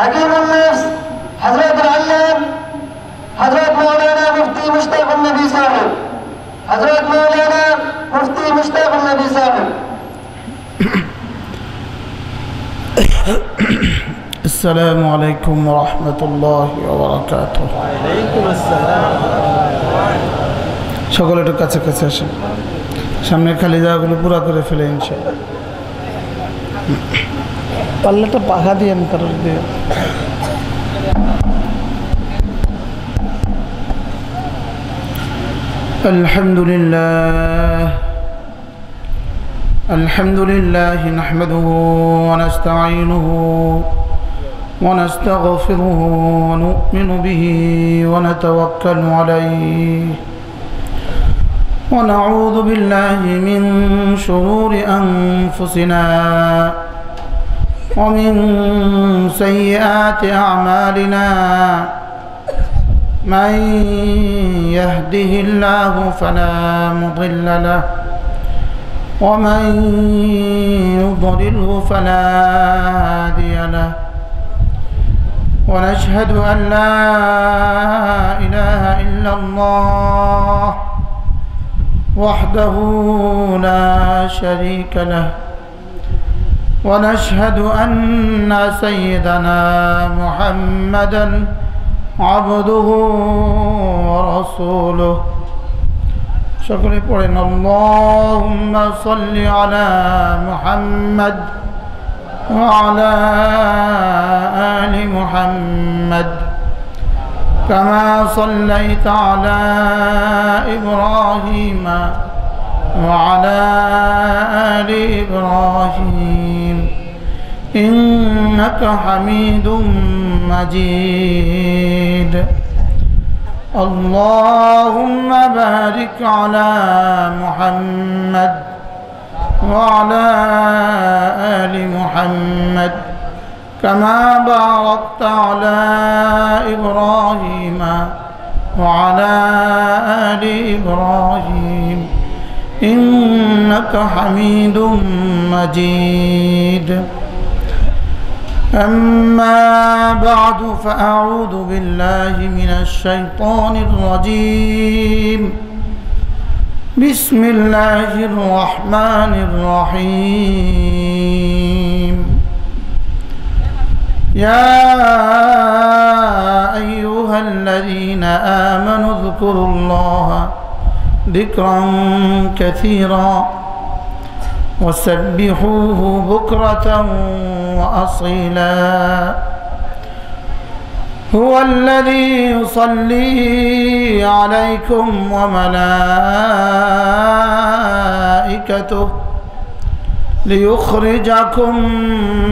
حكيم النفس حضرة العلام حضرة مولانا مفتي مشتاق النبي صاحب حضرة مولانا مفتي مشتاق النبي صاحب. السلام عليكم ورحمة الله وبركاته. وعليكم السلام. সকলে একটু কাছে কাছে আসেন, সামনে খালি জায়গাগুলো পুরা করে ফেলে ইনশাআল্লাহ। পাল্লাটা পাখা দিয়েন কারোর দিয়ে। الحمد لله نحمده ونستعينه ونستغفره ونؤمن به ونتوكل عليه ونعوذ بالله من شرور أنفسنا ومن سيئات أعمالنا من يهده الله فلا مضل له ومن يضلله فلا هادي له ونشهد أن لا إله إلا الله وحده لا شريك له ونشهد أن سيدنا محمدا عبده ورسوله شكرا قولنا اللهم صل على محمد وعلى آل محمد كما صليت على إبراهيم وعلى آل إبراهيم إنك حميد مجيد اللهم بارك على محمد وعلى آل محمد كما باركت على إبراهيم وعلى آل إبراهيم إنك حميد مجيد أما بعد فأعوذ بالله من الشيطان الرجيم بسم الله الرحمن الرحيم يا أيها الذين آمنوا اذكروا الله ذكرا كثيرا وسبحوه بكرة وأصيلا هو الذي يصلي عليكم وملائكته ليخرجكم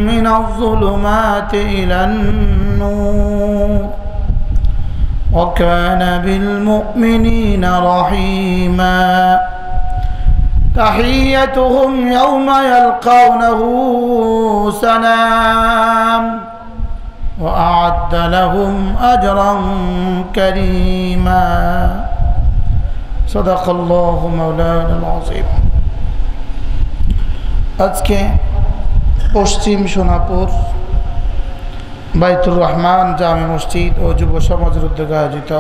من الظلمات إلى النور وكان بالمؤمنين رحيما تحيتهم يوم يلقونه سلام وأعد لهم أجرا كريما صدق الله مولانا العظيم আজকে পশ্চিম সোনাপুর বাইতুর রহমান জামে মসজিদ ও যুব সমাজের উদ্যোগে আয়োজিত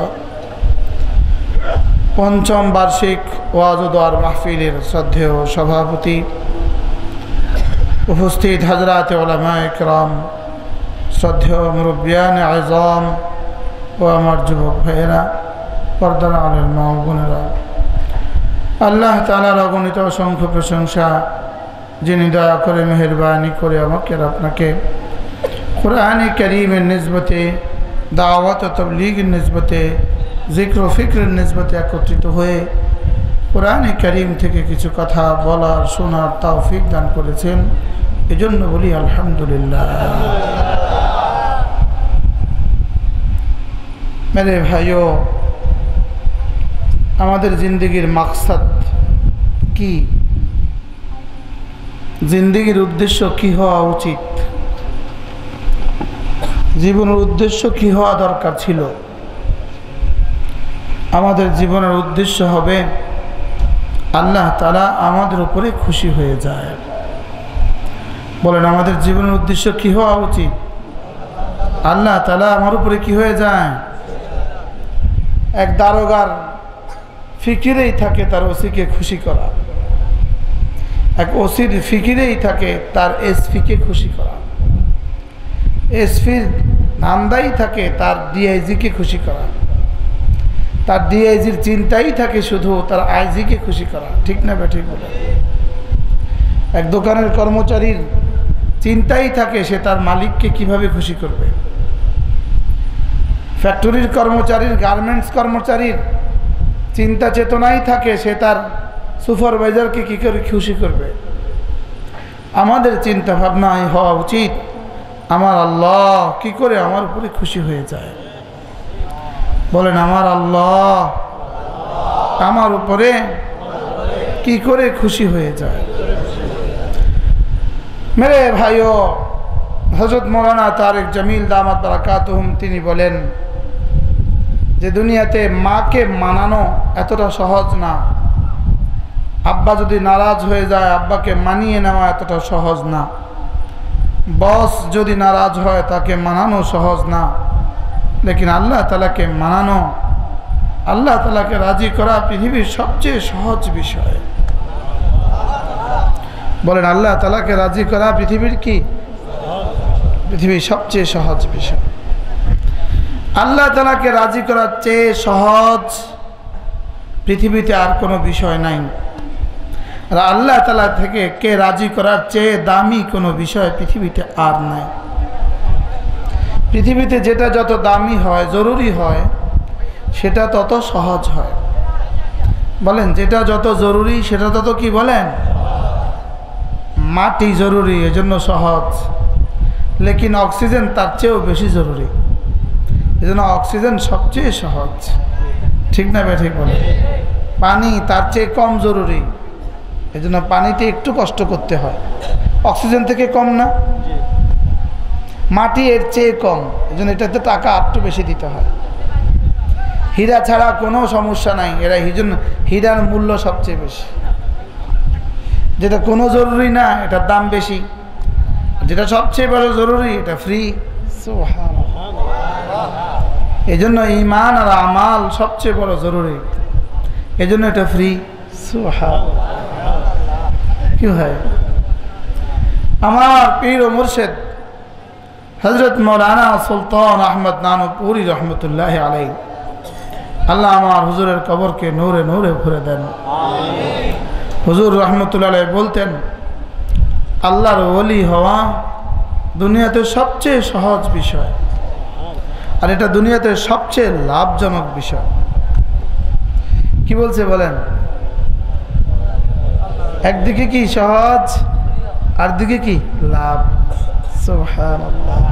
পঞ্চম বার্ষিক ওয়াজ ও দোয়ার মাহফিলের শ্রদ্ধেয় সভাপতি উপস্থিত হযরত উলামায়ে কেরাম শ্রদ্ধেয় মুরব্বিয়ান আযম ও আমার যুবক ভাইয়েরা পর্দার আলের মা ও বোনেরা আল্লাহ তাআলার অগণিত অসংখ্য প্রশংসা যিনি দয়া করে মেহেরবানি করে আমাকে আর আপনাকে কোরআনে কারীমের নিসবতে দাওয়াত ও তাবলীগের নিসবতে জিক্র ও ফিক্রের নিসবতে একত্রিত হয়ে কোরআনে কারীম থেকে কিছু কথা বলার শোনার তৌফিক দান করেছেন এজন্য বলি আলহামদুলিল্লাহ। मेरे भाइयों আমাদের জিন্দেগির মাকসাদ কি, জিন্দেগির উদ্দেশ্য কি হওয়া উচিত, জীবনের উদ্দেশ্য কি হওয়া দরকার ছিল। আমাদের জীবনের উদ্দেশ্য হবে আল্লাহ তাআলা আমাদের উপরে খুশি হয়ে যায়। বলেন আমাদের জীবনের উদ্দেশ্য কি হওয়া উচিত? আল্লাহ তাআলা আমার উপরে কি হয়ে যায়? এক দারোগার ফিকিরেই থাকে তার ওসিকে খুশি করা, এক ওসির ফিকিরেই থাকে তার এসপিকে খুশি করা, এসপির ধান্দাই থাকে তার ডিআইজিকে খুশি করা, তার ডিআইজির চিন্তাই থাকে শুধু তার আইজিকে খুশি করা। ঠিক না ঠিক বলে? এক দোকানের কর্মচারীর চিন্তাই থাকে সে তার মালিককে কিভাবে খুশি করবে। ফ্যাক্টরির কর্মচারীর, গার্মেন্টস কর্মচারীর চিন্তা চেতনাই থাকে সে তার সুপারভাইজারকে কী করে খুশি করবে। আমাদের চিন্তা ভাবনাই হওয়া উচিত আমার আল্লাহ কি করে আমার উপরে খুশি হয়ে যায়। বলেন আমার আল্লাহ আমার উপরে কি করে খুশি হয়ে যায়। মেরে ভাইও, হযরত মৌলানা তারেক জামিল দামাত বারাকাতুহুম তিনি বলেন যে দুনিয়াতে মাকে মানানো এতটা সহজ না। আব্বা যদি নারাজ হয়ে যায় আব্বাকে মানিয়ে নেওয়া এতটা সহজ না। বস যদি নারাজ হয় তাকে মানানো সহজ না। লেকিন আল্লাহ তাআলাকে মানানো, আল্লাহ তাআলাকে রাজি করা পৃথিবীর সবচেয়ে সহজ বিষয়। বলেন আল্লাহ তাআলাকে রাজি করা পৃথিবীর কি? পৃথিবীর সবচেয়ে সহজ বিষয়। আল্লাহ তাআলাকে রাজি করার চেয়ে সহজ পৃথিবীতে আর কোনো বিষয় নাই। আর আল্লাহ তাআলা থেকে কে রাজি করার চেয়ে দামি কোনো বিষয় পৃথিবীতে আর নাই। পৃথিবীতে যেটা যত দামি হয়, জরুরি হয়, সেটা তত সহজ হয়। বলেন যেটা যত জরুরি সেটা তত কি বলেন? মাটি জরুরি এজন্য সহজ, লেকিন অক্সিজেন তার চেয়েও বেশি জরুরি, এজন্য অক্সিজেন সবচেয়ে সহজ। ঠিক না বে ঠিক বলে? পানি তার চেয়ে কম জরুরি, এজন্য পানিতে একটু কষ্ট করতে হয়, অক্সিজেন থেকে কম না। মাটি এর চেয়ে কম, এজন্য এটাতে টাকা একটু বেশি দিতে হয়। হীরা ছাড়া কোনো সমস্যা নাই, এরা হীরার মূল্য সবচেয়ে বেশি। যেটা কোনো জরুরি না এটার দাম বেশি, যেটা সবচেয়ে বড় জরুরি এটা ফ্রি। এই জন্য ঈমান আর আমাল সবচেয়ে বড় জরুরি, এই জন্য এটা ফ্রি। কি হয়? আমার পীর ও মুর্শিদ হযরত মৌলানা সুলতান আহমদ নানুপুরি রহমতুল্লাহ আলাইহি, আল্লাহ আমার হুজুরের কবরকে নূরে নূরে ভরে দেন। হুজুর রহমতুল্লাহ আলাইহি বলতেন আল্লাহর ওলি হওয়া দুনিয়াতে সবচেয়ে সহজ বিষয়, আর এটা দুনিয়াতে সবচেয়ে লাভজনক বিষয়। কি বলছে বলেন? একদিকে কি সহজ আর দিকে কি লাভ। সুবহানাল্লাহ।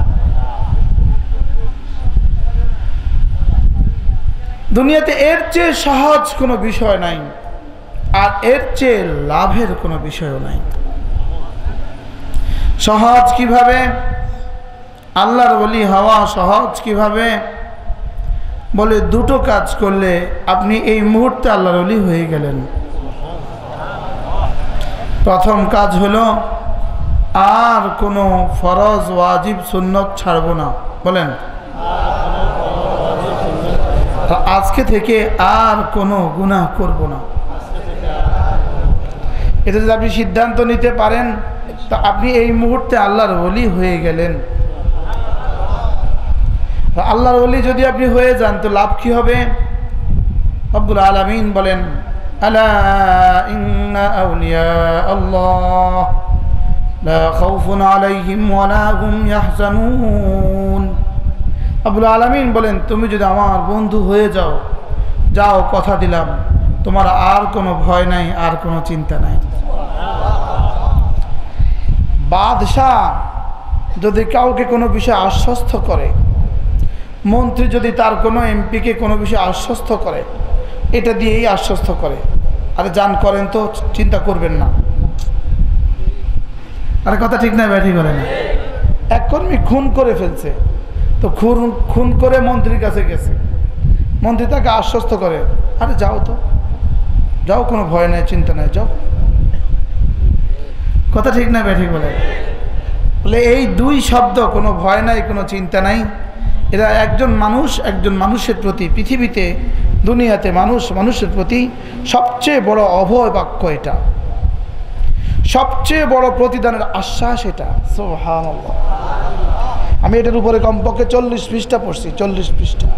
দুনিয়াতে এর চেয়ে সহজ কোনো বিষয় নাই, আর এর চেয়ে লাভের কোনো বিষয়ও নাই। সহজ কিভাবে? আল্লাহর ওলি হওয়া সহজ কিভাবে? বলে দুটো কাজ করলে আপনি এই মুহূর্তে আল্লাহর ওলি হয়ে গেলেন। প্রথম কাজ হলো আর কোনো ফরজ ওয়াজিব সুন্নত ছাড়ব না। বলেন আজকে থেকে আর কোনো গুনাহ করব না। এটা যদি আপনি সিদ্ধান্ত নিতে পারেন তা আপনি এই মুহূর্তে আল্লাহর ওলি হয়ে গেলেন। আল্লাহর ওলি যদি আপনি হয়ে যান তো লাভ কি হবে? রব্বুল আলামিন বলেন আলা ইন্না আউলিয়া আল্লাহ লা খাউফুন আলাইহিম ওয়া লা হুম ইয়াহজানুন। রব্বুল আলামিন বলেন তুমি যদি আমার বন্ধু হয়ে যাও, যাও কথা দিলাম তোমার আর কোনো ভয় নাই, আর কোনো চিন্তা নাই। বাদশাহ যদি কাউকে কোনো বিষয়ে আশ্বস্ত করে, মন্ত্রী যদি তার কোনো এমপিকে কোনো বিষয়ে আশ্বস্ত করে, এটা দিয়েই আশ্বস্ত করে, আরে যান করেন তো, চিন্তা করবেন না। আরে কথা ঠিক না ব্যাঠি করে না? এক কর্মী খুন করে ফেলছে, তো খুন করে মন্ত্রীর কাছে গেছে, মন্ত্রী তাকে আশ্বস্ত করে আরে যাও তো, যাও, কোনো ভয় নেই, চিন্তা নেই, যাও। কথা ঠিক না ব্যাঠি বলে? বলে এই দুই শব্দ কোনো ভয় নাই, কোনো চিন্তা নাই, এরা একজন মানুষের প্রতি, পৃথিবীতে দুনিয়াতে মানুষের প্রতি সবচেয়ে বড় অভয় বাক্য, এটা সবচেয়ে বড় প্রতিদানের আশ্বাস এটা। সুবহানাল্লাহ। আমি এটার উপরে কমপক্ষে 40 পৃষ্ঠা পড়ছি, 40 পৃষ্ঠা,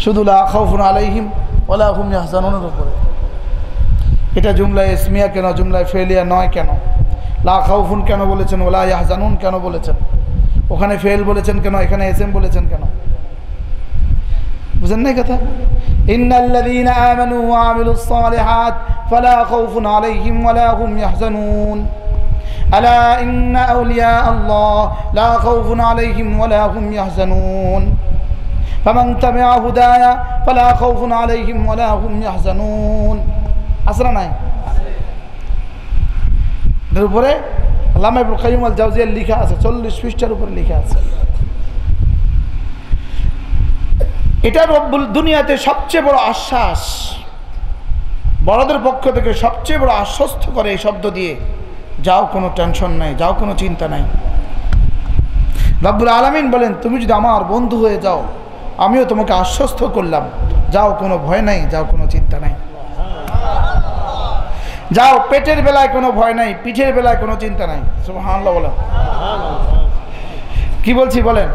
শুধু লা খাউফুন আলাইহিম ওয়ালা হুম ইয়াহজানুনের উপরে। এটা জুমলায় ইসমিয়া কেন, জুমলায় ফেলিয়া নয় কেন? লা খাউফুন কেন বলেছেন, ওয়ালা ইয়াহজানুন কেন বলেছেন? ওখানে ফেল বলেছেন কেন, এখানে এসএম বলেছেন কেন? বুঝেন না কথা? ইন্নাল্লাযীনা আমানু ওয়া আমিলুস সালিহাত ফালা খাউফুন আলাইহিম ওয়ালা হুম ইয়াহজানুন আলা ইন্না আউলিয়া আল্লাহ লা খাউফুন আলাইহিম ওয়ালা হুম ইয়াহজানুন ফামান তাবিআ হুদায়া ফালা খাউফুন আলাইহিম ওয়ালা হুম ইয়াহজানুন। আসরা নাই? এর উপরে আল্লামা ইবনুল কাইয়্যিম আল জাওজিয়ার লেখা আছে, 40 পৃষ্ঠার উপরে লেখা আছে। এটা রব্বুল দুনিয়াতে সবচেয়ে বড় আশ্বাস, বড়দের পক্ষ থেকে সবচেয়ে বড় আশ্বস্ত করে এই শব্দ দিয়ে, যাও কোনো টেনশন নাই, যাও কোনো চিন্তা নাই। রব্বুল আলামিন বলেন, তুমি যদি আমার বন্ধু হয়ে যাও, আমিও তোমাকে আশ্বস্ত করলাম, যাও কোনো ভয় নাই, যাও কোনো চিন্তা নাই। যাও, পেটের বেলায় কোনো ভয় নাই, পিঠের বেলায় কোনো চিন্তা নাই। সুবহানাল্লাহ বলেন। কি বলছি বলেন?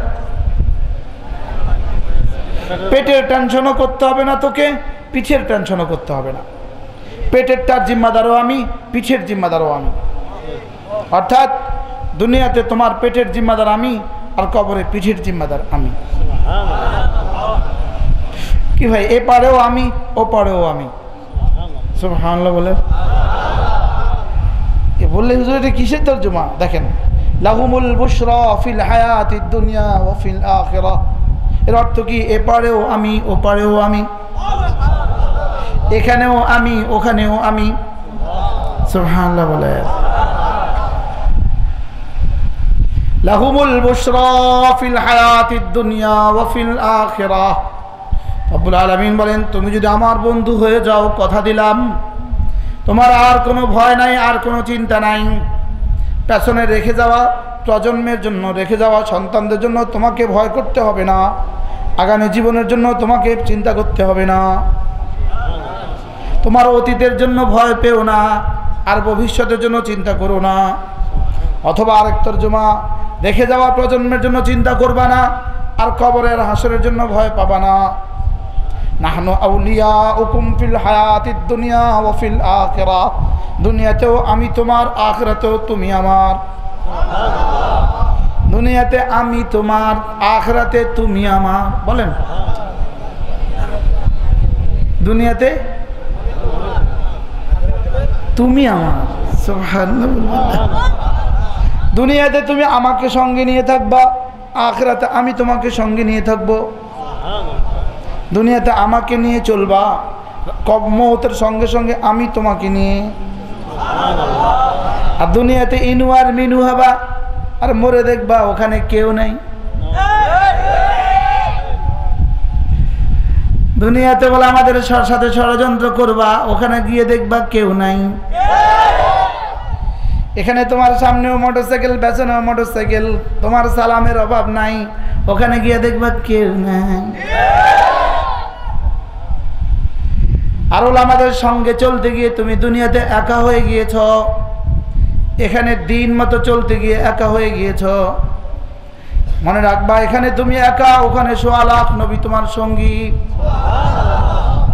পেটের টেনশনও করতে হবে না তোকে, পিঠের টেনশনও করতে হবে না। পেটেরটার জিম্মাদারও আমি, পিঠের জিম্মাদারও আমি। অর্থাৎ দুনিয়াতে তোমার পেটের জিম্মাদার আমি, আর কবরে পিঠের জিম্মাদার আমি। কি ভাই, এ পারেও আমি, ও পারেও আমি। সুবহানাল্লাহ বলে। এ বললে হুজুর এটা কিসের তরজমা? দেখেন, লাহুমুল বুশরা ফিল হায়াতিদ দুনিয়া ওয়া ফিল আখিরাহ। এর অর্থ কি? এপারেও আমি, ওপারেও আমি, এখানেও আমি, ওখানেও আমি। সুবহানাল্লাহ বলে। লাহুমুল বুশরা ফিল হায়াতিদ দুনিয়া ওয়া ফিল আখিরাহ। রব্বুল আলামিন বলেন, তুমি যদি আমার বন্ধু হয়ে যাও, কথা দিলাম তোমার আর কোনো ভয় নাই, আর কোনো চিন্তা নাই। পেছনে রেখে যাওয়া প্রজন্মের জন্য, রেখে যাওয়া সন্তানদের জন্য তোমাকে ভয় করতে হবে না, আগামী জীবনের জন্য তোমাকে চিন্তা করতে হবে না। তোমার অতীতের জন্য ভয় পেও না, আর ভবিষ্যতের জন্য চিন্তা করো না। অথবা আরেক তরজমা, রেখে যাওয়া প্রজন্মের জন্য চিন্তা করবা না, আর কবরের হাসরের জন্য ভয় পাবা না। নাহনু আউলিয়াউকুম ফিল হায়াতিদ দুনিয়া ওয়া ফিল আখিরাহ। দুনিয়াতেও আমি তোমার, আখিরাতেও তুমি আমার। দুনিয়াতে আমি তোমার, আখিরাতে তুমি আমার। বলেন, দুনিয়াতে তুমি আমার। সুবহানাল্লাহ। দুনিয়াতে তুমি আমাকে সঙ্গে নিয়ে থাকবা, আখিরাতে আমি তোমাকে সঙ্গে নিয়ে থাকবো। দুনিয়াতে আমাকে নিয়ে চলবা, মওতের সঙ্গে সঙ্গে আমি তোমাকে নিয়ে। আর দুনিয়াতে ইনু আর মিনু হবা, আর মরে দেখবা ওখানে কেউ নাই। দুনিয়াতে বলে আমাদের সাথে ষড়যন্ত্র করবা, ওখানে গিয়ে দেখবা কেউ নাই। এখানে তোমার সামনেও মোটরসাইকেল, পেছনেও মোটরসাইকেল, তোমার সালামের অভাব নাই, ওখানে গিয়ে দেখবা কেউ নাই। আর আমাদের সঙ্গে চলতে গিয়ে তুমি দুনিয়াতে একা হয়ে গিয়েছ, এখানে দিন মতো চলতে গিয়ে একা হয়ে গিয়েছ। মনে রাখবা, এখানে তুমি একা, ওখানে 1.25 লাখ নবী তোমার সঙ্গী।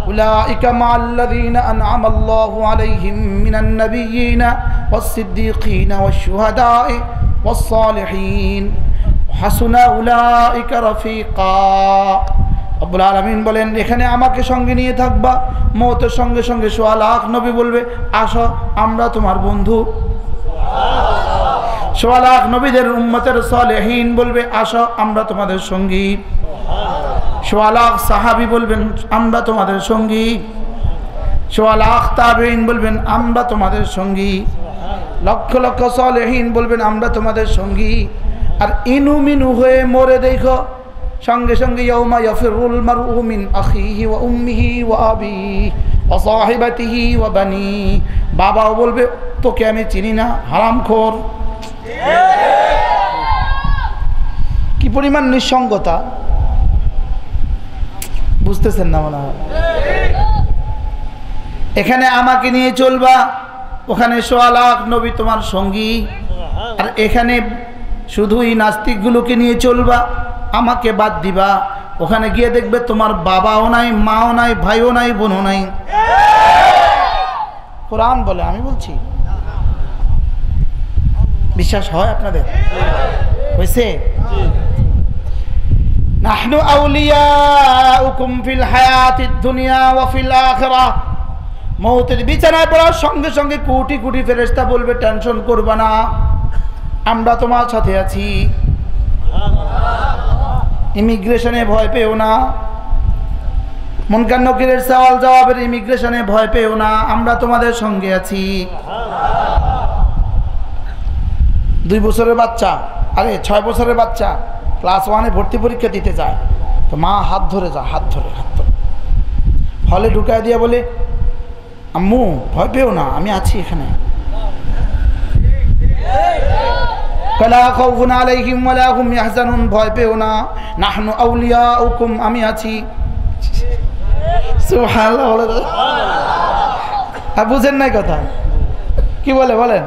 উলাইকা মা'আল্লাযীনা আন'আমা আল্লাহু আলাইহিম মিনান নাবিয়্যিনা ওয়াস-সিদ্দীকীনা ওয়াশ-শুহাদা'i ওয়াস-সালিহিন হাসুনা উলাইকা রাফীকা। রব্বুল আলামিন বলেন, এখানে আমাকে সঙ্গে নিয়ে থাকবা, মওতের সঙ্গে সঙ্গে 1.25 লাখ নবী বলবে, আসো আমরা তোমার বন্ধু। 1.25 লাখ নবীদের উম্মতের সালেহীন বলবে, আসো আমরা তোমাদের সঙ্গী। 1.25 লাখ সাহাবী বলবেন, আমরা তোমাদের সঙ্গী। 1.25 লাখ তাবেঈন বলবেন, আমরা তোমাদের সঙ্গী। লক্ষ লক্ষ সালেহীন বলবেন, আমরা তোমাদের সঙ্গী। আর ইনু মিনু হয়ে মরে দেখো, সঙ্গে সঙ্গে ইয়াউমা ইয়াফিরুল মারউ মিন আখিহি ওয়া উম্মিহি ওয়া আবিহি ওয়া সাহিবাতিহি ওয়া বানি। বাবাও বলবে, তোকে আমি চিনি না, হারামখোর। কি পরিমাণ নিঃসঙ্গতা বুঝতেছেন না মনে হয়। এখানে আমাকে নিয়ে চলবা, ওখানে 1.25 লাখ নবী তোমার সঙ্গী, আর এখানে শুধুই নাস্তিকগুলোকে নিয়ে চলবা, আমাকে বাদ দিবা, ওখানে গিয়ে দেখবে তোমার বাবাও নাই, মাও নাই, ভাইও নাই, বোনও নাই। কোরআন বলে, আমি বলছি। বিশ্বাস হয় আপনাদের? হয়েছে? নাহনু আউলিয়াউকুম ফিল হায়াতিদ দুনিয়া ওয়া ফিল আখিরাহ। মৌতের বিছানায় পড়ার সঙ্গে সঙ্গে কোটি কোটি ফেরেশতা বলবে, টেনশন করবা না, আমরা তোমার সাথে আছি। ইমিগ্রেশনে ভয় পেও না, মুনকার নকিরের সওয়াল জবাবের ইমিগ্রেশনে ভয় পেও না, আমরা তোমাদের সঙ্গে আছি। 2 বছরের বাচ্চা, আরে 6 বছরের বাচ্চা ক্লাস 1-এ ভর্তি পরীক্ষা দিতে যায়, তো মা হাত ধরে যা, হাত ধরে হলে ঢুকায় দিয়ে বলে, আম্মু ভয় পেও না, আমি আছি এখানে। কালা খাউফুন আলাইহিম ওয়ালা হুম ইয়াহজানুন, ভয় পেও না, নাহনু আউলিয়াউকুম, আমি আছি। সুবহানাল্লাহ। আর বুঝেন নাই কথা কি বলে? বলেন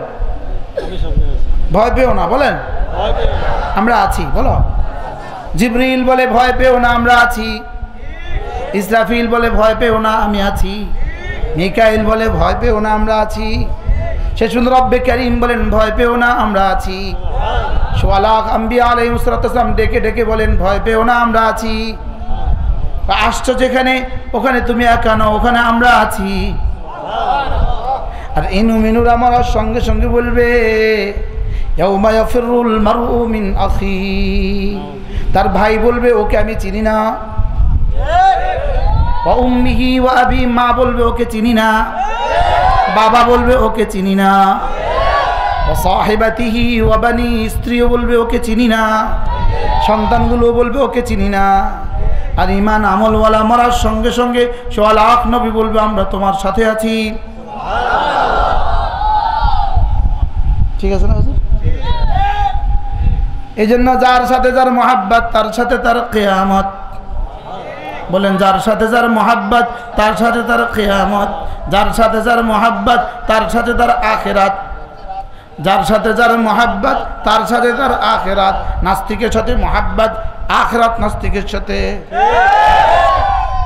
ভয় পেও না, বলেন আমরা আছি। বলো, জিবরিল বলে ভয় পেও না, আমরা আছি। ইসরাফিল বলে ভয় পেও না, আমি আছি। মিকাইল বলে ভয় পেও না, আমরা আছি। শেষুন রব্বে কারীম বলেন ভয় পেও না, আমরা আছি। 1.25 লাখ আম্বিয়া আলাইহিস সালাম ডেকে ডেকে বলেন ভয় পেও না, আমরা আছি। আসছো যেখানে, ওখানে তুমি একা নও, ওখানে আমরা আছি। আর ইনু মিনুর আমার সঙ্গে সঙ্গে বলবে, ইয়াউমা ইয়াফিরুল মারউ মিন আখি, তার ভাই বলবে ওকে আমি চিনি না। ওয়া উম্মিহি ওয়া আবি, মা বলবে ওকে চিনি না। বাবা বলবে ওকে চিনি না। ওয়া সাহিবাতিহি ওয়া বানি, স্ত্রীও বলবে ওকে চিনি না। সন্তানগুলো বলবে ওকে চিনি না। আর ইমান আমলওয়ালা মরার সঙ্গে সঙ্গে 1.25 লাখ নবী বলবে আমরা তোমার সাথে আছি। ঠিক আছে না হুজুর? এই জন্য যার সাথে যার মহাব্বত, তার সাথে তার কিয়ামত। বলেন, যার সাথে যার মহাব্বত, তার সাথে তার কিয়ামত। যার সাথে যার মহাব্বত, তার সাথে তার আখিরাত। যার সাথে যার মহাব্বত, তার সাথে তার আখিরাত। নাস্তিকের সাথে মহাব্বত, আখিরাত নাস্তিকের সাথে।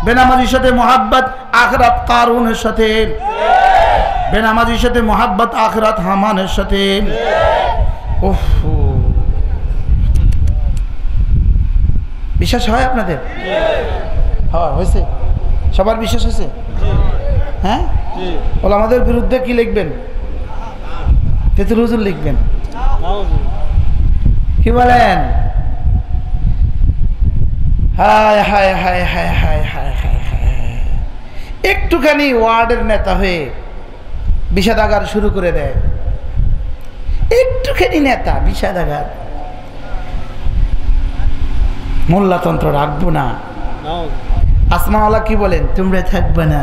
বেনামাজির সাথে মহাব্বত, আখিরাত কারুনের সাথে। বেনামাজির সাথে মহাব্বত, আখিরাত হামানের সাথে। ওহ, বিশ্বাস হয় আপনাদের? হ্যাঁ, হয়েছে? সবার বিশ্বাস হয়েছে? হ্যাঁ, বলে আমাদের বিরুদ্ধে কি লিখবেন? তেতুল হুজুর লিখবেন। কি বলেন? হায় হায় হায় হায় হায় হায় হায় হায়, একটুখানি ওয়ার্ডের নেতা হয়ে বিষাদাগার শুরু করে দেয়। একটুখানি নেতা, বিষাদাগার। মোল্লাতন্ত্র রাখবো না। আসমাওয়ালা কি বলেন? তোমরা থাকবে না।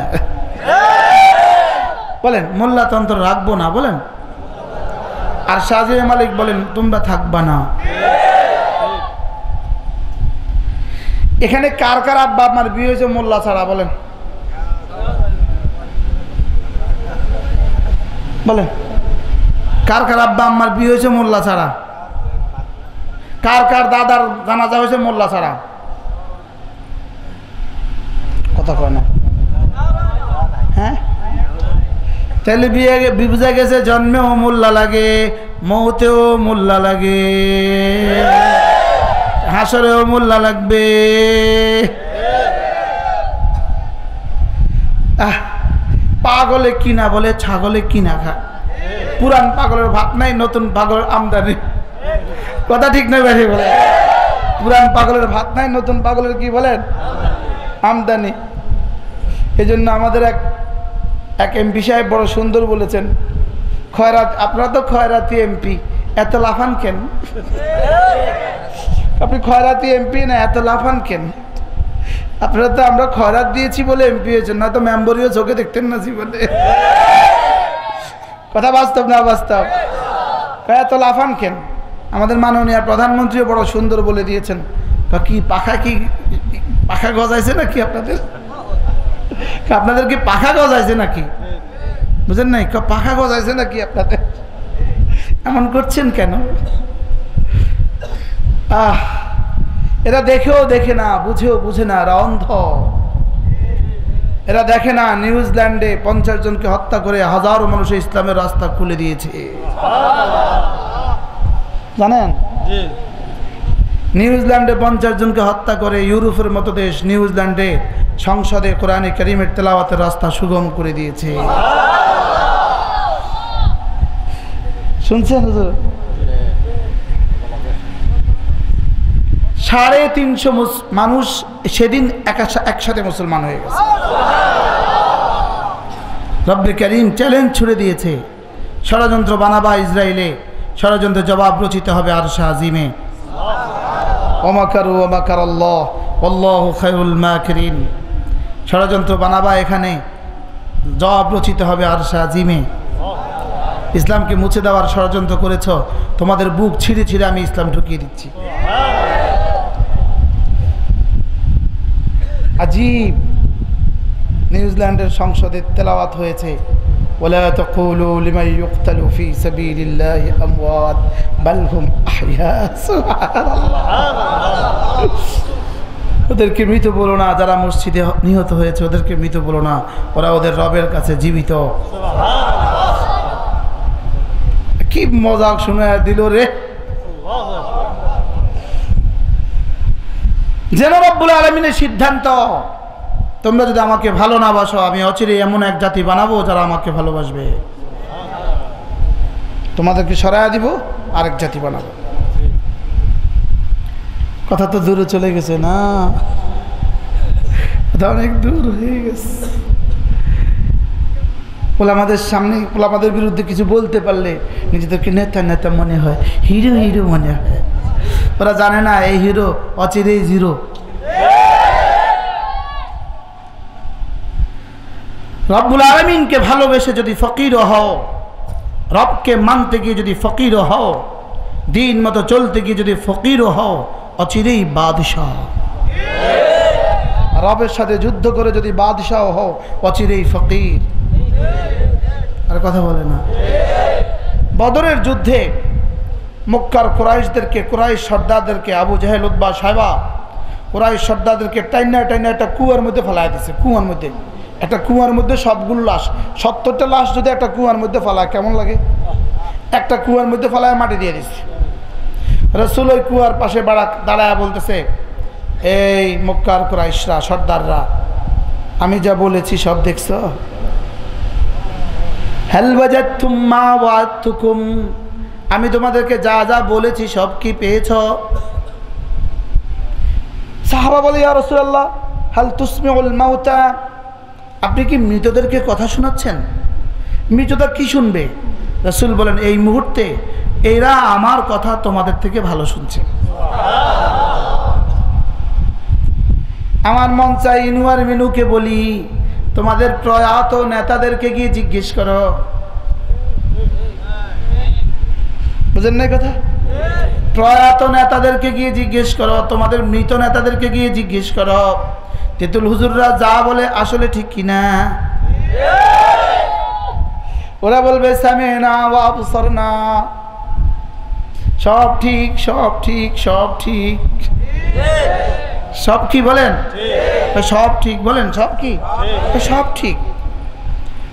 বলেন মোল্লাতন্ত্র রাখবো না, বলেন। আর শাহজাহান মালিক বলেন তোমরা থাকবা না। এখানে কার কার আব্বা আপনার বিয়ে হয়েছে মোল্লা ছাড়া? বলেন বলেন, কার কার আব্বা আমার বিয়ে হয়েছে মোল্লা ছাড়া? কার কার দাদার জানাজা হয়েছে মোল্লা ছাড়া? কথা কয় না। হ্যাঁ, তাহলে বিয়ে বুঝা গেছে জন্মেও মোল্লা লাগে, মৌতেও মোল্লা লাগে, হাসরেও মোল্লা লাগবে। পাগলে কিনা বলে, ছাগলে কিনা খা। পুরান পাগলের ভাত নাই, নতুন পাগলের আমদানি। কথা ঠিক নয় ভাই? বলে পুরান পাগলের ভাত নাই, নতুন পাগলের কি বলেন? আমদানি। এই জন্য আমাদের এক এমপি সাহেব বড় সুন্দর বলেছেন, খয়রাত, আপনারা তো খয়রাতি এমপি, এত লাফান কেন? আপনি খয়রাতি এমপি না, এত লাফান কেন? আপনারা তো আমরা খয়রাত দিয়েছি বলে এমপি হয়েছেন, না তো মেম্বরিও চোখে দেখতেন না জীবনে। কথা বাস্তব না বাস্তব? এত লাফান কেন? আমাদের মাননীয় প্রধানমন্ত্রীও বড় সুন্দর বলে দিয়েছেন, কি পাখা গজাইছে নাকি আপনাদের? আপনাদের কি পাখা গজাইছে নাকি? বুঝেন নাই? পাখা গজাইছে নাকি আপনাদের? এমন করছেন কেন? এরা দেখেও দেখে না, বুঝেও বুঝে না, এরা অন্ধ। এরা দেখে না নিউজিল্যান্ডে 50 জনকে হত্যা করে হাজারো মানুষের ইসলামের রাস্তা খুলে দিয়েছে, জানেন? নিউজিল্যান্ডে 50 জনকে হত্যা করে ইউরোপের মতো দেশ নিউজিল্যান্ডে সংসদে কোরআনে কারীমের তেলাওয়াতের রাস্তা সুগম করে দিয়েছে। শুনছেন হুজুর? 350 মানুষ সেদিন একসাথে মুসলমান হয়ে গেছে। রব্বে কারীম চ্যালেঞ্জ ছুড়ে দিয়েছে, ষড়যন্ত্র বানাবা ইসরায়েলে, ষড়যন্ত্রের জবাব রচিত হবে আরশে আজিমে। ওমাকারু ওমাকারাল্লাহ আল্লাহু খায়রুল মাকিরিন। ষড়যন্ত্র বানাবা এখানে, জবাব রচিত হবে আরশে আজিমে। ইসলামকে মুছে দেওয়ার ষড়যন্ত্র করেছ, তোমাদের বুক ছিঁড়ে ছিঁড়ে আমি ইসলাম ঢুকিয়ে দিচ্ছি। আজীব। নিউজিল্যান্ডের সংসদে তেলাওয়াত হয়েছে, ওয়ালা তাকুলু লিমান ইউকতালু ফি সাবিলিল্লাহি আমওয়াত বাল হুম আহইয়া। সুবহানাল্লাহ। ওদেরকে মৃত বলো না, যারা মসজিদে নিহত হয়েছে ওদেরকে মৃত বলো না, ওরা ওদের রবের কাছে জীবিত। কি মজাক শুনে দিল রে। যেন রব্বুল আলামিনের সিদ্ধান্ত, তোমরা যদি আমাকে ভালো না বাসো, আমি অচিরে এমন এক জাতি বানাবো যারা আমাকে ভালোবাসবে। তোমাদেরকে সরাইয়া দিব, আরেক জাতি বানাবো। কথা তো দূরে চলে গেছে না, অনেক দূর হয়ে গেছে। আমাদের সামনে আমাদের বিরুদ্ধে কিছু বলতে পারলে নিজেদেরকে নেতা নেতা মনে হয়, হিরো হিরো মনে হয়। ওরা জানে না এই হিরো অচিরেই জিরো। রব্বুল আলামিনকে ভালোবেসে যদি ফকির হও, রবকে মানতে গিয়ে যদি ফকির হও, দিন মতো চলতে গিয়ে যদি ফকির হও, অচিরেই বাদশাহ। রবের সাথে যুদ্ধ করে যদি বাদশাহ হও, অচিরেই ফকির। আর কথা বলে না। বদরের যুদ্ধে মক্কার কুরাইশদেরকে, কুরাইশ সর্দারদেরকে, আবু জাহেল উতবা সাইবা কুরাইশ সর্দারদেরকে টাইনা টাইনা একটা কুয়ার মধ্যে ফেলাই দিছে। কুয়ার মধ্যে, একটা কুয়ার মধ্যে সবগুলো লাশ, 70টা লাশ যদি একটা কুয়ার মধ্যে ফেলায় কেমন লাগে? একটা কুয়ার মধ্যে ফেলায় মাটি দিয়ে দিচ্ছে। রাসূল ওই কুয়ার পাশে দাঁড়ায় বলতেছে, এই মক্কার কুরাইশরা, সর্দাররা, আমি যা বলেছি সব দেখছো? হাল ওয়াজাদতুম মা ওয়া'আদতুকুম, আমি তোমাদেরকে যা যা বলেছি সব কি পেয়েছ? সাহাবা বলে, ইয়া রাসূলুল্লাহ হাল তুসমিউল মাউতা, আপনি কি মৃতদেরকে কথা শোনাচ্ছেন? মৃতরা কি শুনবে? রাসূল বলেন, এই মুহূর্তে এরা আমার কথা তোমাদের থেকে ভালো শুনছে। আমার মন চাই ইনু আর মিনুকে বলি, তোমাদের প্রয়াত নেতাদেরকে গিয়ে জিজ্ঞেস করো। বুঝেন না কথা? প্রয়াত নেতাদেরকে গিয়ে জিজ্ঞেস করো, তোমাদের মৃত নেতাদেরকে গিয়ে জিজ্ঞেস করো তেতুল হুজুররা যা বলে আসলে ঠিক কিনা। ওরা বলবে সামি'না ওয়া আবসারনা, সব ঠিক, সব ঠিক, সব ঠিক। সব কি বলেন? সব ঠিক বলেন। সব কি? সব ঠিক।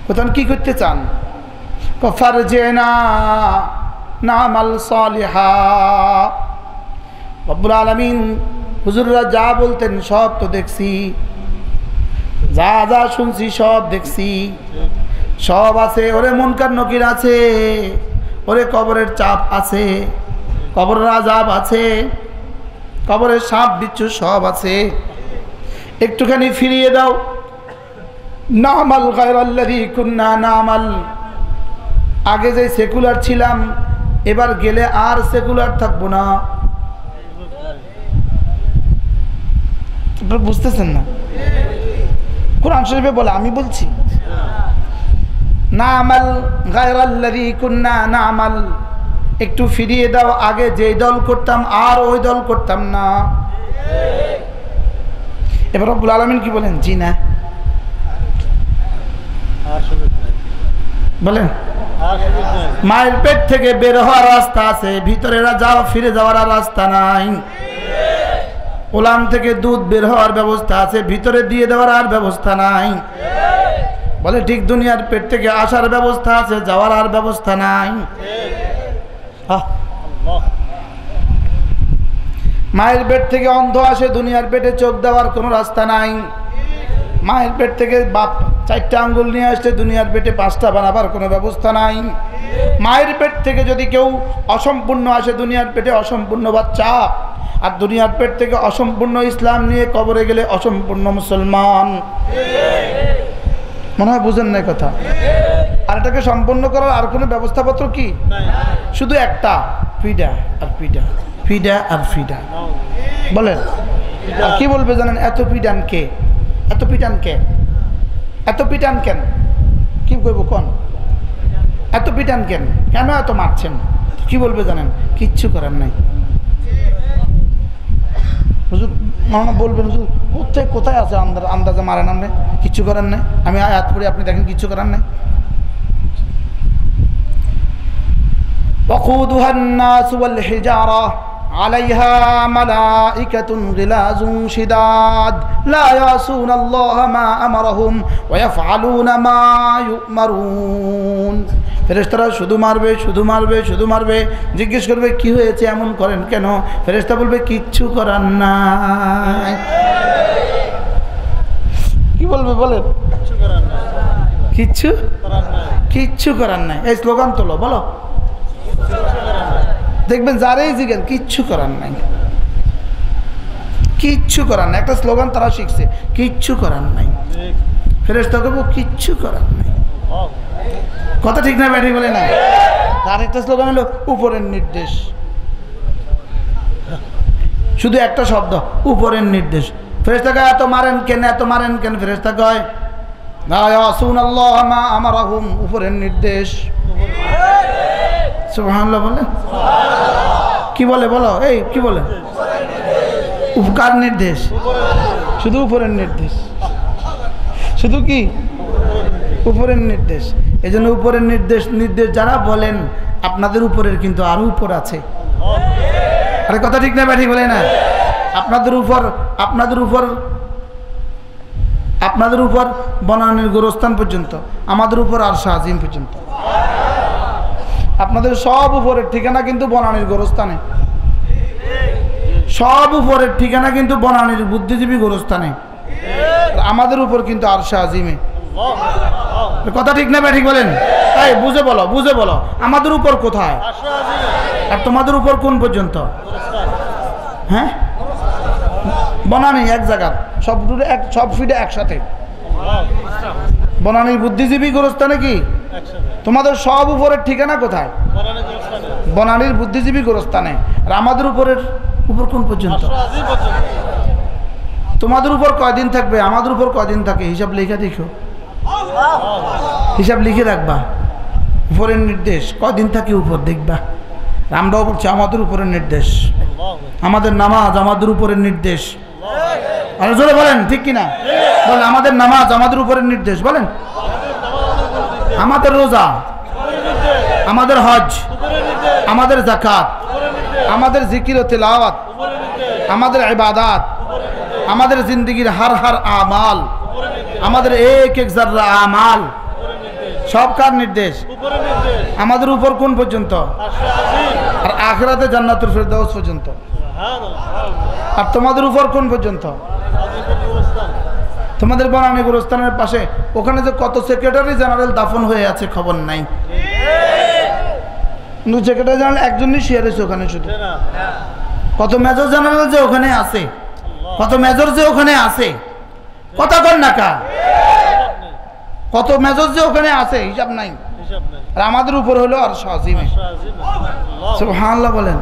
তখন কি করতে চান? ফারজিনা নামাল সালিহা। রব্বুল আলামিন হুজুররা যা বলতেন সব তো দেখছি, যা যা শুনছি সব দেখছি, সব আছে। ওরে মুনকার নকির আছে, ওরে কবরের চাপ আছে, কবরের আযাব আছে, কবরের সাপ বিচ্ছু সব আছে। একটুখানি ফিরিয়ে দাও। নামাল গায়রাল্লাযী কুন্না নামাল, আগে যে সেকুলার ছিলাম এবার গেলে আর সেকুলার থাকবো না। বুঝতেছেন না? কোরআন শরীফে বলে, আমি বলছি নামাল গায়রাল্লাযী কুন্না নামাল, একটু ফিরিয়ে দাও, আগে যেই দল করতাম আর ওই দল করতাম না। এবার রব্বুল আলামিন কি বলেন? জি না। বলেন মায়ের পেট থেকে বের হওয়ার রাস্তা আছে, ভিতরে যাও ফিরে যাওয়ার রাস্তা নাই। ওলান থেকে দুধ বের হওয়ার ব্যবস্থা আছে, ভিতরে দিয়ে দেওয়ার আর ব্যবস্থা নাই। বলে ঠিক দুনিয়ার পেট থেকে আসার ব্যবস্থা আছে, যাওয়ার আর ব্যবস্থা নাই। মায়ের পেট থেকে অন্ধ আসে, দুনিয়ার পেটে চোখ দেওয়ার কোনো রাস্তা নাই। মায়ের পেট থেকে বাপ 4টা আঙ্গুল নিয়ে আসছে, দুনিয়ার পেটে 5টা বানাবার কোনো ব্যবস্থা নাই। মায়ের পেট থেকে যদি কেউ অসম্পূর্ণ আসে, দুনিয়ার পেটে অসম্পূর্ণ বাচ্চা। আর দুনিয়ার পেট থেকে অসম্পূর্ণ ইসলাম নিয়ে কবরে গেলে অসম্পূর্ণ মুসলমান। মনে হয় বুঝেন না কথা। আর এটাকে সম্পন্ন করার আর কোনো ব্যবস্থাপত্র কি? শুধু একটা, ফিডা আর ফিডা, ফিডা আর ফিডা। বলেন আর কি বলবে জানেন? এত পিটান কে? এত পিটান কে? এত পিটান কেন? কি করব কোন? এত পিটান কেন? কেন এত মারছেন? কি বলবে জানেন? কিচ্ছু করার নাই। হুজুর মামা বলবেন হুজুর কোথায় কোথায় আছে আন্দাজে মারেন আপনি? কিচ্ছু করার নাই। আমি আয়াত পড়ি, আপনি দেখেন কিচ্ছু করার নাই। وقودها الناس والحجارة عليها ملائكة غلاظ شداد لا يعصون الله ما أمرهم ويفعلون ما يؤمرون। ফেরেশতারা শুধু মারবে, শুধু মারবে, শুধু মারবে। জিজ্ঞেস করবে কি হয়েছে, এমন করেন কেন? ফেরেশতা বলবে কিচ্ছু করার নাই। কি বলবে বলেন? কিচ্ছু কিচ্ছু করার নাই। এই স্লোগান তোলো, বলো। দেখবেন যারাই জিজ্ঞেস কিচ্ছু করার নাই, কিচ্ছু করার নাই। একটা স্লোগান তারা শিখছে, কিচ্ছু করার নাই। ফেরেশতা বলবো কিচ্ছু করার নাই। কথা ঠিক না ব্যাটি বলে না? আর একটা স্লোগান হলো উপরের নির্দেশ। শুধু একটা শব্দ, উপরের নির্দেশ। ফেরেশতা কয় এত মারেন কেন, এত মারেন কেন? ফেরেশতা কয় লা ইয়াসুনাল্লাহ মা আমারাহুম, উপরের নির্দেশ। সুবহানাল্লাহ বলেন। কি বলে বলো? এই কি বলে? উপকার নির্দেশ, শুধু উপরের নির্দেশ। শুধু কি? উপরের নির্দেশ। এই জন্য উপরের নির্দেশ নির্দেশ যারা বলেন, আপনাদের উপরের কিন্তু আরো উপর আছে। আরে কথা ঠিক না ব্যাঠি বলে না? আপনাদের উপর আপনাদের উপর আপনাদের উপর বনানীর গোরস্থান পর্যন্ত, আমাদের উপর আরশ আজিম পর্যন্ত। আপনাদের সব উপরের ঠিকানা কিন্তু বনানীর গোরস্থানে, সব উপরের ঠিকানা কিন্তু বনানীর বুদ্ধিজীবী গোরস্থানে। আমাদের উপর কিন্তু আরশ আজিমে। কথা ঠিক না ঠিক বলেন? তাই বুঝে বলো, বুঝে বলো। আমাদের উপর কোথায় আর তোমাদের উপর কোন পর্যন্ত? হ্যাঁ, বনানী এক জায়গা, সব ফিডে একসাথে। বনানীর বুদ্ধিজীবী গোরস্থানে কি তোমাদের সব উপরের ঠিকানা কোথায়? বনানীর বুদ্ধিজীবী গোরস্থানে। আর আমাদের উপরের উপর কোন পর্যন্ত? তোমাদের উপর কয়দিন থাকবে, আমাদের উপর কয়দিন থাকে, হিসাব লিখে দেখো, হিসাব লিখে রাখবা। উপরের নির্দেশ কয়দিন থাকে উপর দেখবা। আমরাও বলছি আমাদের উপরের নির্দেশ, আমাদের নামাজ আমাদের উপরের নির্দেশ। আর জোরে বলেন ঠিক কিনা? বলেন আমাদের নামাজ আমাদের উপরের নির্দেশ। বলেন আমাদের রোজা, আমাদের হজ, আমাদের যাকাত, আমাদের জিকির ও তিলাওয়াত, আমাদের ইবাদত, আমাদের জিন্দগির হার হার আমাল, আমাদের এক এক জাররা আমাল সব কার নির্দেশ? আমাদের উপর কোন পর্যন্ত? আর আখিরাতে জান্নাতুল ফেরদাউস পর্যন্ত। আর তোমাদের উপর কোন পর্যন্ত? তোমাদের বনানী গোরস্থানের পাশে ওখানে যে কত সেক্রেটারি জেনারেল দাফন হয়ে আছে খবর নাই। কিন্তু সেক্রেটারি জেনারেল একজনই শেয়ার হয়েছে ওখানে শুধু। কত মেজর জেনারেল যে ওখানে আছে, কত মেজর যে ওখানে আছে, কথা কর না কা, কত মেজর যে ওখানে আছে হিসাব নাই। আর আমাদের উপর হলো আর শাজিমে। সুবহানাল্লাহ বলেন।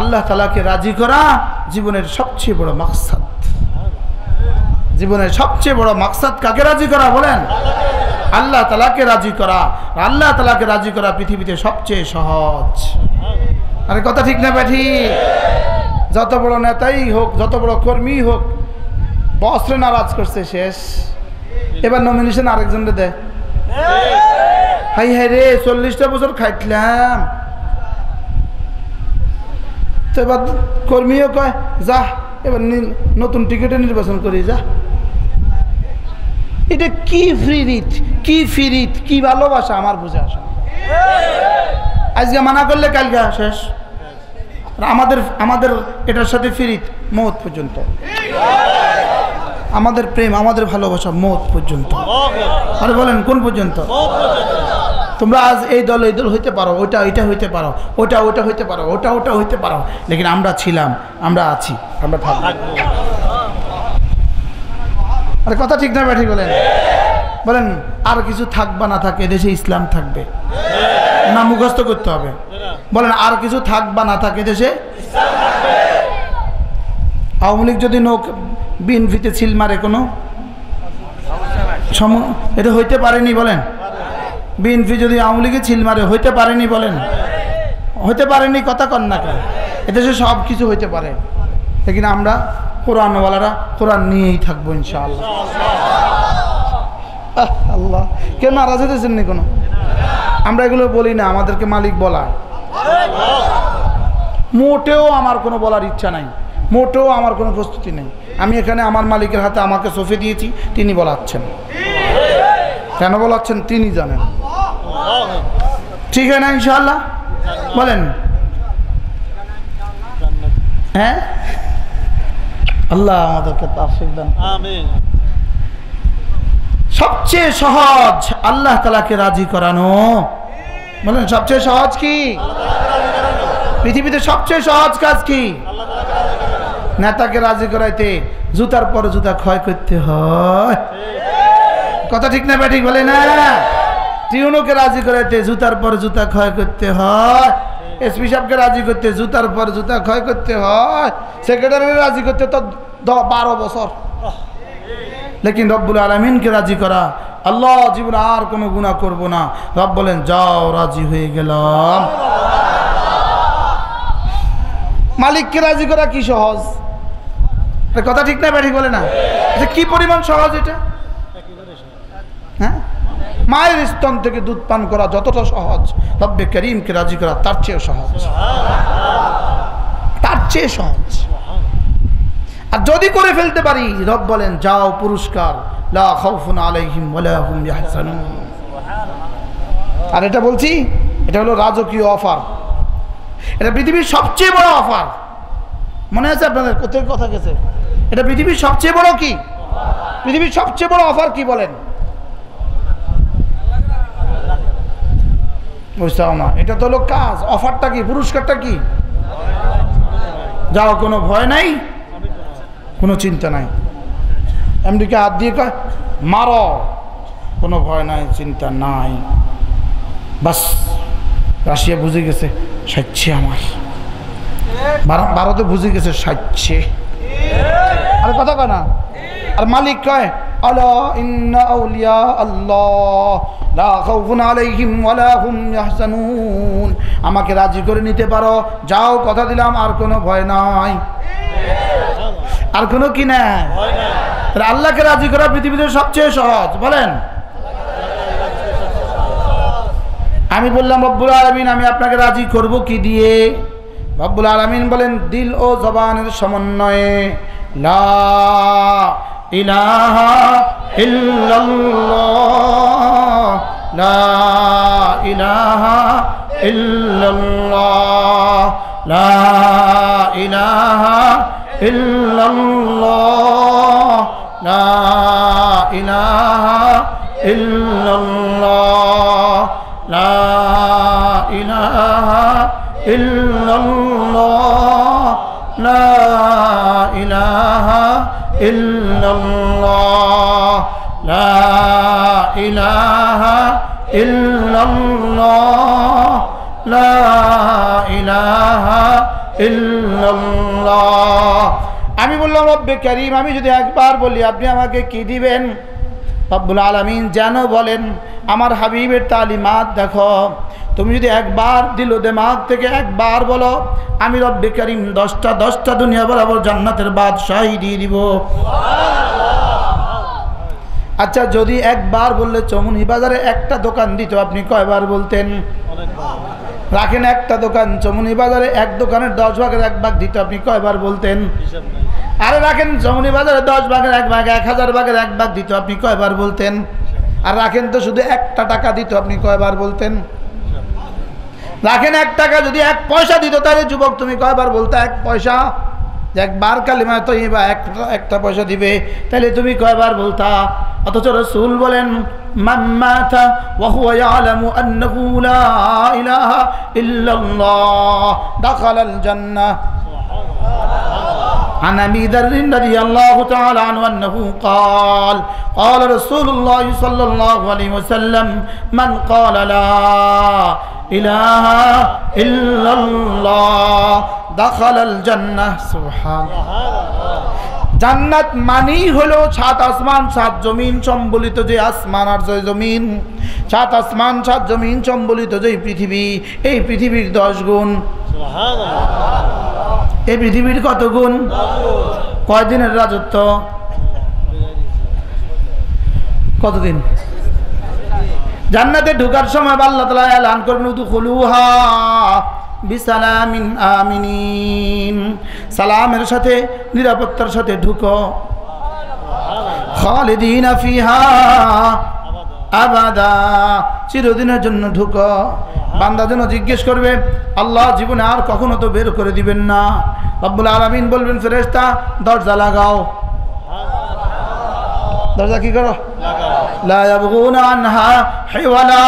আল্লাহ তাআলাকে রাজি করা জীবনের সবচেয়ে বড় মাকসাদ। জীবনের সবচেয়ে বড় মাকসাদ কাকে রাজি করা? বলেন আল্লাহ তাআলাকে রাজি করা, আল্লাহ তাআলাকে রাজি করা পৃথিবীতে সবচেয়ে সহজ। আরে কথা ঠিক না ব্যাঠি? যত বড় নেতাই হোক, যত বড় কর্মী হোক, বসরে নারাজ করছে শেষ, এবার নমিনেশন আরেকজনকে দেয়। হাই হাই রে, 40টা বছর খাইতলাম, তো এবার কর্মীও কয় যা এবার নতুন টিকিটে নির্বাচন করি যা। এটা কি ফিরিত, কি ফিরিত, কি ভালোবাসা আমার বুঝে আসে। আজকে মানা করলে কালকে শেষ। আমাদের আমাদের এটার সাথে ফিরিত মৌত পর্যন্ত, আমাদের প্রেম, আমাদের ভালোবাসা মৌত পর্যন্ত। আরে বলেন কোন পর্যন্ত? তোমরা আজ এই দল হইতে পারো, ওটা এটা হইতে পারো, ওটা হইতে পারো, ওটা হইতে পারো, লেকিন আমরা ছিলাম, আমরা আছি, আমরা থাকবো। আরে কথা ঠিক না ব্যাঠি? বলেন বলেন আর কিছু থাকবা না থাকে, দেশে ইসলাম থাকবে না? মুখস্থ করতে হবে। বলেন আর কিছু থাকবা না থাকে, দেশে আওয়ামী লীগ যদি বিএনপিতে ছিল মারে কোনো এটা হইতে পারেনি? বলেন বিএনপি যদি আওয়ামী লীগে ছিল মারে হইতে পারেনি? বলেন হইতে পারেনি, কথা কন না কেন? এদেশে সব কিছু হইতে পারে, লেকিন আমরা কোরআনওয়ালারা কোরআন নিয়েই থাকবো ইনশাআল্লাহ। আল্লাহ কেউ নারাজ হইতেছেন নি কোনো? আমরা এগুলো বলি না, আমাদেরকে মালিক বলায়। মোটেও আমার কোনো বলার ইচ্ছা নাই, মোটেও আমার কোনো প্রস্তুতি নেই। আমি এখানে আমার মালিকের হাতে আমাকে সঁপে দিয়েছি, তিনি বলাচ্ছেন। কেন বলাচ্ছেন তিনি জানেন, ঠিক না ইনশাআল্লাহ? বলেন হ্যাঁ, আল্লাহ আমাদেরকে তাওফিক দান। আমিন। সবচেয়ে সহজ আল্লাহ তাআলাকে রাজি করানো। বলেন সবচেয়ে সহজ কি? পৃথিবীতে সবচেয়ে সহজ কাজ কি? নেতাকে রাজি করাইতে জুতার পর জুতা ক্ষয় করতে হয়, কথা ঠিক না ব্যাঠিক? বলে না। টিউনোকে রাজি করাইতে জুতার পর জুতা ক্ষয় করতে হয়, এসপি সাহেবকে রাজি করতে জুতার পর জুতা ক্ষয় করতে হয়, সেক্রেটারি রাজি করতে তো 12 বছর। লেকিন রব্বুল আলামিনকে রাজি করা, আল্লাহ জীবনে আর কোনো গুনাহ করব না, রব বলেন যাও রাজি হয়ে গেলাম। মালিককে রাজি করা কি সহজ? কথা ঠিক না ব্যাঠিক? বলে না। কি পরিমাণ সহজ এটা? হ্যাঁ, মায়ের স্তন থেকে দুধ পান করা যতটা সহজ, রব্বে করিমকে রাজি করা তার চেয়ে সহজ, তার চেয়ে সহজ। আর যদি করে ফেলতে পারি, রব বলেন যাও পুরস্কার, লা খাউফুন আলাইহিম ওয়ালা হুম ইয়াহজানুন। আর এটা বলছি, এটা হলো রাজকীয় অফার, এটা পৃথিবীর সবচেয়ে বড় অফার। মনে আছে আপনাদের? কোথায় কথা গেছে? এটা পৃথিবীর সবচেয়ে বড় কি? পৃথিবীর সবচেয়ে বড় অফার কি বলেন? বুঝতে না, এটা তো হলো কাজ। অফারটা কি? পুরস্কারটা কি? যাও, কোনো ভয় নাই, কোনো চিন্তা নাই। আমেরিকা হাত দিয়ে কয় মারো, কোনো ভয় নাই, চিন্তা নাই। বাস রাশিয়া বুঝে গেছে সাচ্ছে আমার, ভারতে বুঝে গেছে সাচ্ছে। আর কথা কয় না। আর মালিক কয় আলা ইন্না আউলিয়া আল্লাহ লা খাউফুন আলাইহিম ওয়ালা হুম ইয়াহজানুন। আমাকে রাজি করে নিতে পারো, যাও, কথা দিলাম, আর কোনো ভয় নাই, আর কোনো কি না। আল্লাহকে রাজি করা পৃথিবীতে সবচেয়ে সহজ। বলেন আমি বললাম রব্বুল আলামিন আমি আপনাকে রাজি করব কি দিয়ে? রব্বুল আলামিন বলেন দিল ও জবানের সমন্বয়ে লা ইলাহা ইল্লাল্লাহ, লা ইলাহা ইল্লাল্লাহ, লা ইলাহা ইল্লাল্লাহ, লা ইলাহা ইল্লাল্লাহ, লা ইলাহা ইল্লাল্লাহ, লা ইলাহা ইল্লাল্লাহ, লা ইলাহা ইল্লাল্লাহ, লা ইলাহা ইল্লাল্লাহ। আমি বললাম রব্বে কারীম আমি যদি একবার বলি আপনি আমাকে কি দিবেন? রব্বুল আলামিন যেন বলেন আমার হাবিবের তালিমাত দেখো, তুমি যদি একবার দিল দিমাগ থেকে একবার বলো আমি রব্বে কারীম 10টা দুনিয়া বরাবর জান্নাতের বাদশাহী দিয়ে দিব। আচ্ছা যদি একবার বললে চমুনি বাজারে একটা দোকান দিত আপনি কয়বার বলতেন? রাখেন একটা দোকান, চমুনি বাজারে এক দোকানের 10 ভাগের 1 ভাগ দিত আপনি কয়বার বলতেন? আরে রাখেন চমুনি বাজারে 10 ভাগের 1 ভাগ 1000 ভাগের 1 ভাগ দিত আপনি কয়বার বলতেন? আর রাখেন তো শুধু 1 টাকা দিত আপনি কয়বার বলতেন? রাখেন 1 টাকা যদি 1 পয়সা দিত তাহলে যুবক তুমি কয়বার বলতে 1 পয়সা? একবার কালিমা তয়্যিবা একটা পয়সা দিবে তাহলে তুমি কয়বার বলতা? অথচ রাসূল বলেন মান মাতা ওয়া হুয়া ইয়ালামু আন্নাহু লা ইলাহা ইল্লাল্লাহ দাখালাল জান্নাহ। عن أبي ذر رضي الله تعالى عنه أنه قال قال رسول الله صلى الله عليه وسلم من قال لا إله إلا الله دخل الجنة سبحان জান্নাত মানেই হলো 7 আসমান 7 জমিন সম্বলিত যে আসমান আর যে জমিন, 7 আসমান 7 জমিন সম্বলিত যে পৃথিবী, এই পৃথিবীর 10 গুণ। সুবহানাল্লাহ। এই পৃথিবীর কত গুণ? কয় দিনের রাজত্ব? কতদিন? জান্নাতে ঢোকার সময় আল্লাহ তাআলা এলান করবেন উদখুলুহা বিসালামিন আমিনিন, সালামের সাথে নিরাপত্তার সাথে ঢুকো। খালিদিনা ফিহা আবাদা, চিরদিনের জন্য ঢুকো। বান্দা যেন জিজ্ঞেস করবে আল্লাহ জীবনে আর কখনো তো বের করে দিবেন না। রব্বুল আলামিন বলবেন ফেরেশতা দরজা লাগাও। দরজা কি করো? লা ইয়াবগুনা আনহা হিওয়ালা,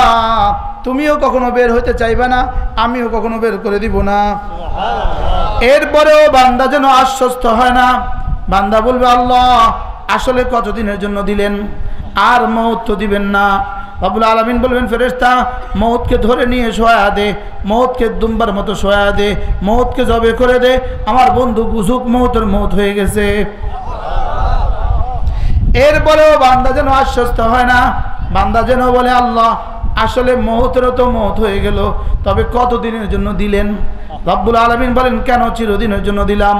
তুমিও কখনো বের হইতে চাইবে না, আমিও কখনো বের করে দিব না। এরপরেও বান্দা যেন আশ্বস্ত হয় না। বান্দা বলবে আল্লাহ আসলে কতদিনের জন্য দিলেন? আর মওত তো দিবেন না। রব্বুল আলামিন বলবেন ফেরেশতা মওতকে ধরে নিয়ে শোয়া দে, মওতকে দুম্বার মতো শোয়া দে, মওতকে জবে করে দে, আমার বন্ধু বুঝুক মওতের মওত হয়ে গেছে। এরপরেও বান্দা যেন আশ্বস্ত হয় না। বান্দা যেন বলে আল্লাহ আসলে মওতেরও তো মওত হয়ে গেল, তবে কতদিনের জন্য দিলেন? রব্বুল আলামিন বলেন কেন চিরদিনের জন্য দিলাম।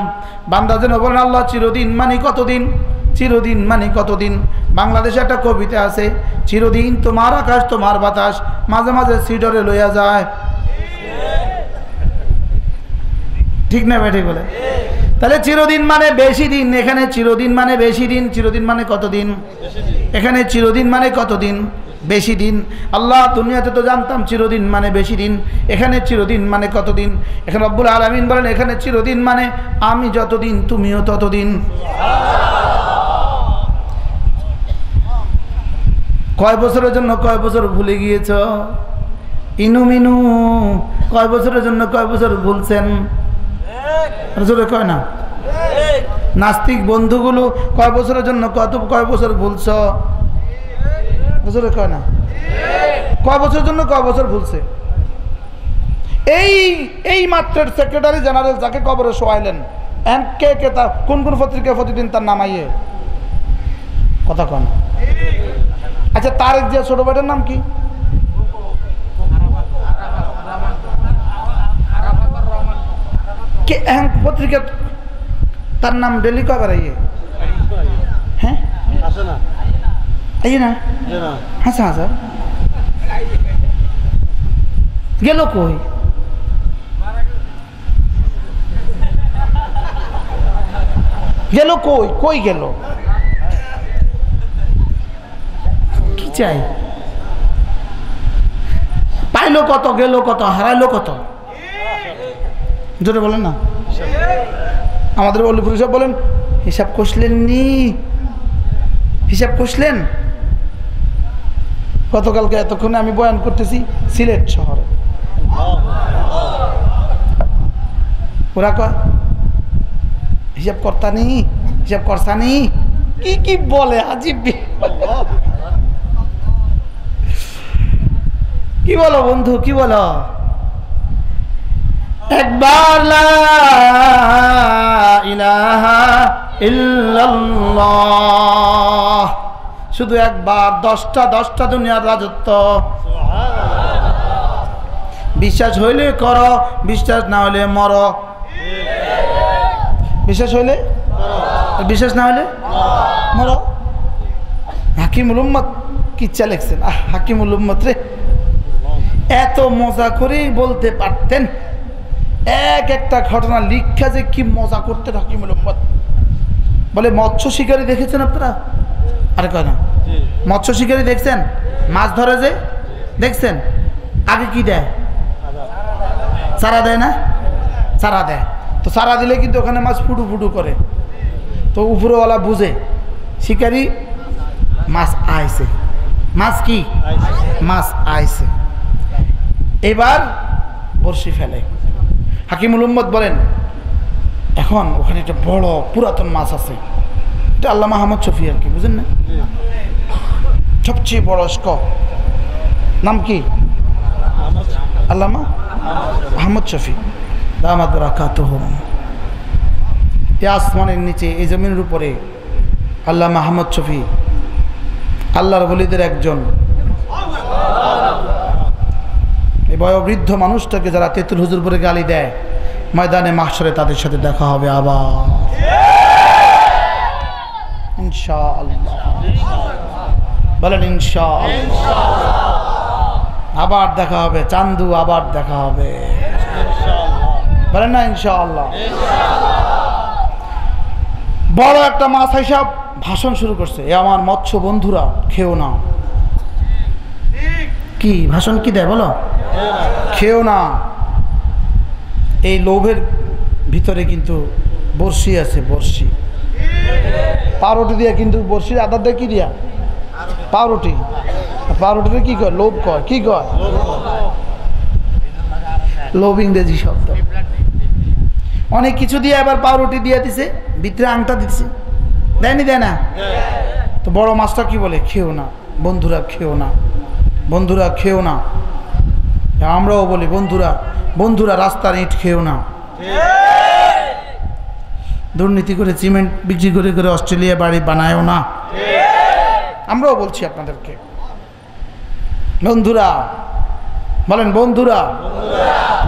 বান্দা যেন বলেন আল্লাহ চিরদিন মানে কতদিন? চিরদিন মানে কতদিন? বাংলাদেশে একটা কবিতা আছে, চিরদিন তোমার আকাশ তোমার বাতাস, মাঝে মাঝে সিডরে লইয়া যায়। ঠিক না বেঠিক বলে? তাহলে চিরদিন মানে বেশি দিন, এখানে চিরদিন মানে বেশি দিন। চিরদিন মানে কতদিন? এখানে চিরদিন মানে কতদিন? বেশি দিন। আল্লাহ দুনিয়াতে তো জানতাম চিরদিন মানে বেশি দিন, এখানে চিরদিন মানে কতদিন? এখানে রব্বুল আলামিন বলেন এখানে চিরদিন মানে আমি যতদিন তুমিও ততদিন। কয় বছরের জন্য কয় বছর ভুলে গিয়েছ? ইনু মিনু কয় বছরের জন্য কয় বছর ভুলছেন? জোরে কয় না? নাস্তিক বন্ধুগুলো কয় বছরের জন্য কয় বছর ভুলছ? জোরে কয় না? কয় বছরের জন্য কয় বছর ভুলছে? এই মাত্র সেক্রেটারি জেনারেল যাকে কবরে শোয়াইলেন কে কে তা কোন কোন পত্রিকায় প্রতিদিন তার নামাইয়ে কথা কন। আচ্ছা তারেক জিয়া ছোট ভাইটার নাম কি? পত্রিকা তার নাম ডেলি কবার আইয়ে? হ্যাঁ আইয়ে না? হাসা হাসা গেল কই? গেল কই? কই গেল? কি চাই? পাইলো কত, গেল কত, হারাইলো কত? জোরে বলেন না। আমাদের অলিপুর সাহেব বলেন হিসাব কষলেন নি? হিসাব কষলেন? গতকালকে এতক্ষণে আমি বয়ান করতেছি সিলেট শহরে, ওরা কয় হিসাব কর্তানি, হিসাব করসানি, কি কি বলে আজীব। কি বলো বন্ধু, কি বলো? একবার লা ইলাহা ইল্লাল্লাহ শুধু একবার 10টা দুনিয়ার রাজত্ব। বিশ্বাস হইলে করো, বিশ্বাস না হইলে মরো। বিশ্বাস হইলে, বিশ্বাস না হইলে মরো। হাকিমুল উম্মত কিচ্ছা লিখছেন, হাকিমুল উম্মত রে এত মজা করেই বলতে পারতেন। একটা ঘটনা লিখা যে কি মজা করতেন হাকিমুল উম্মত। বলে মৎস্য শিকারী দেখেছেন আপনারা? আরে কয় না, মৎস্য শিকারী দেখছেন? মাছ ধরে যে দেখছেন, আগে কি দেয়? চারা দেয় না? চারা দেয়। তো চারা দিলে কিন্তু ওখানে মাছ ফুটু ফুটু করে। তো উপরওয়ালা বুঝে শিকারী মাছ আইছে, মাছ কি মাছ আইছে, এবার বড়শি ফেলে। হাকিমুল উম্মত বলেন এখন ওখানে একটা বড় পুরাতন মাছ আছে, এটা আল্লামা আহমদ শফি আর কি, বুঝেন না? সবচেয়ে বয়স্ক নাম কি? আল্লামা আহমদ শফি দামাত বারাকাতুহুম। এই আসমানের নিচে এই জমিনের উপরে আল্লামা আহমদ শফি আল্লাহর ওলিদের একজন। এই বয়োবৃদ্ধ মানুষটাকে যারা তেতুল হুজুর পরে গালি দেয়, ময়দানে মাহশরে তাদের সাথে দেখা হবে আবার ইনশাআল্লাহ। বলেন ইনশাআল্লাহ। আবার দেখা হবে, চান্দু আবার দেখা হবে, বলেন না ইনশাআল্লাহ। বড় একটা মাছ হিসাব ভাষণ শুরু করছে, এ আমার মৎস্য বন্ধুরা খেও না। কি ভাষণ কি দেয় বলো? খেও না। এই লোভের ভিতরে কিন্তু বড়শি আছে, বড়শি। পাউরুটি দিয়া কিন্তু বড়শির আদার দেয় কি দিয়া? পাউরুটি। পাউরুটিতে কি কয়? লোভ কয়। কি কয়? লোভ ইংরেজি শব্দ। অনেক কিছু দিয়ে এবার পাউরুটি দিয়ে দিছে, ভিতরে আংটা দিচ্ছে, দেয়নি? দেয় না? তো বড় মাছটা কি বলে? খেও না বন্ধুরা, খেও না বন্ধুরা, খেও না। আমরাও বলি বন্ধুরা, বন্ধুরা রাস্তার ইট খেও না। দুর্নীতি করে সিমেন্ট বিক্রি করে করে অস্ট্রেলিয়া বাড়ি বানায়ও না। আমরাও বলছি আপনাদেরকে বন্ধুরা, বলেন বন্ধুরা,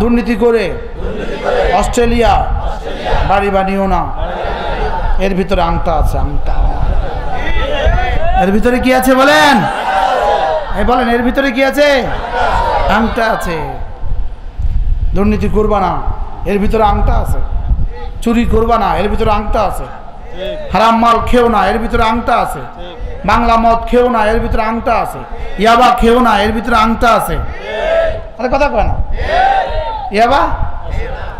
দুর্নীতি করে অস্ট্রেলিয়া বাড়ি বানিও না। এর ভিতরে আংটা আছে, আংটা। এর ভিতরে কি আছে বলেন? এই বলেন এর ভিতরে কি আছে? আংটা আছে। দুর্নীতি করবা না, এর ভিতরে আংটা আছে। চুরি করবা না, এর ভিতরে আংটা আছে। হারাম মাল খেও না, এর ভিতরে আংটা আছে। বাংলা মদ খেও না, এর ভিতরে আংটা আছে। ইয়াবা খেও না, এর ভিতরে আংটা আছে। আরে কথা কয় না? ইয়াবা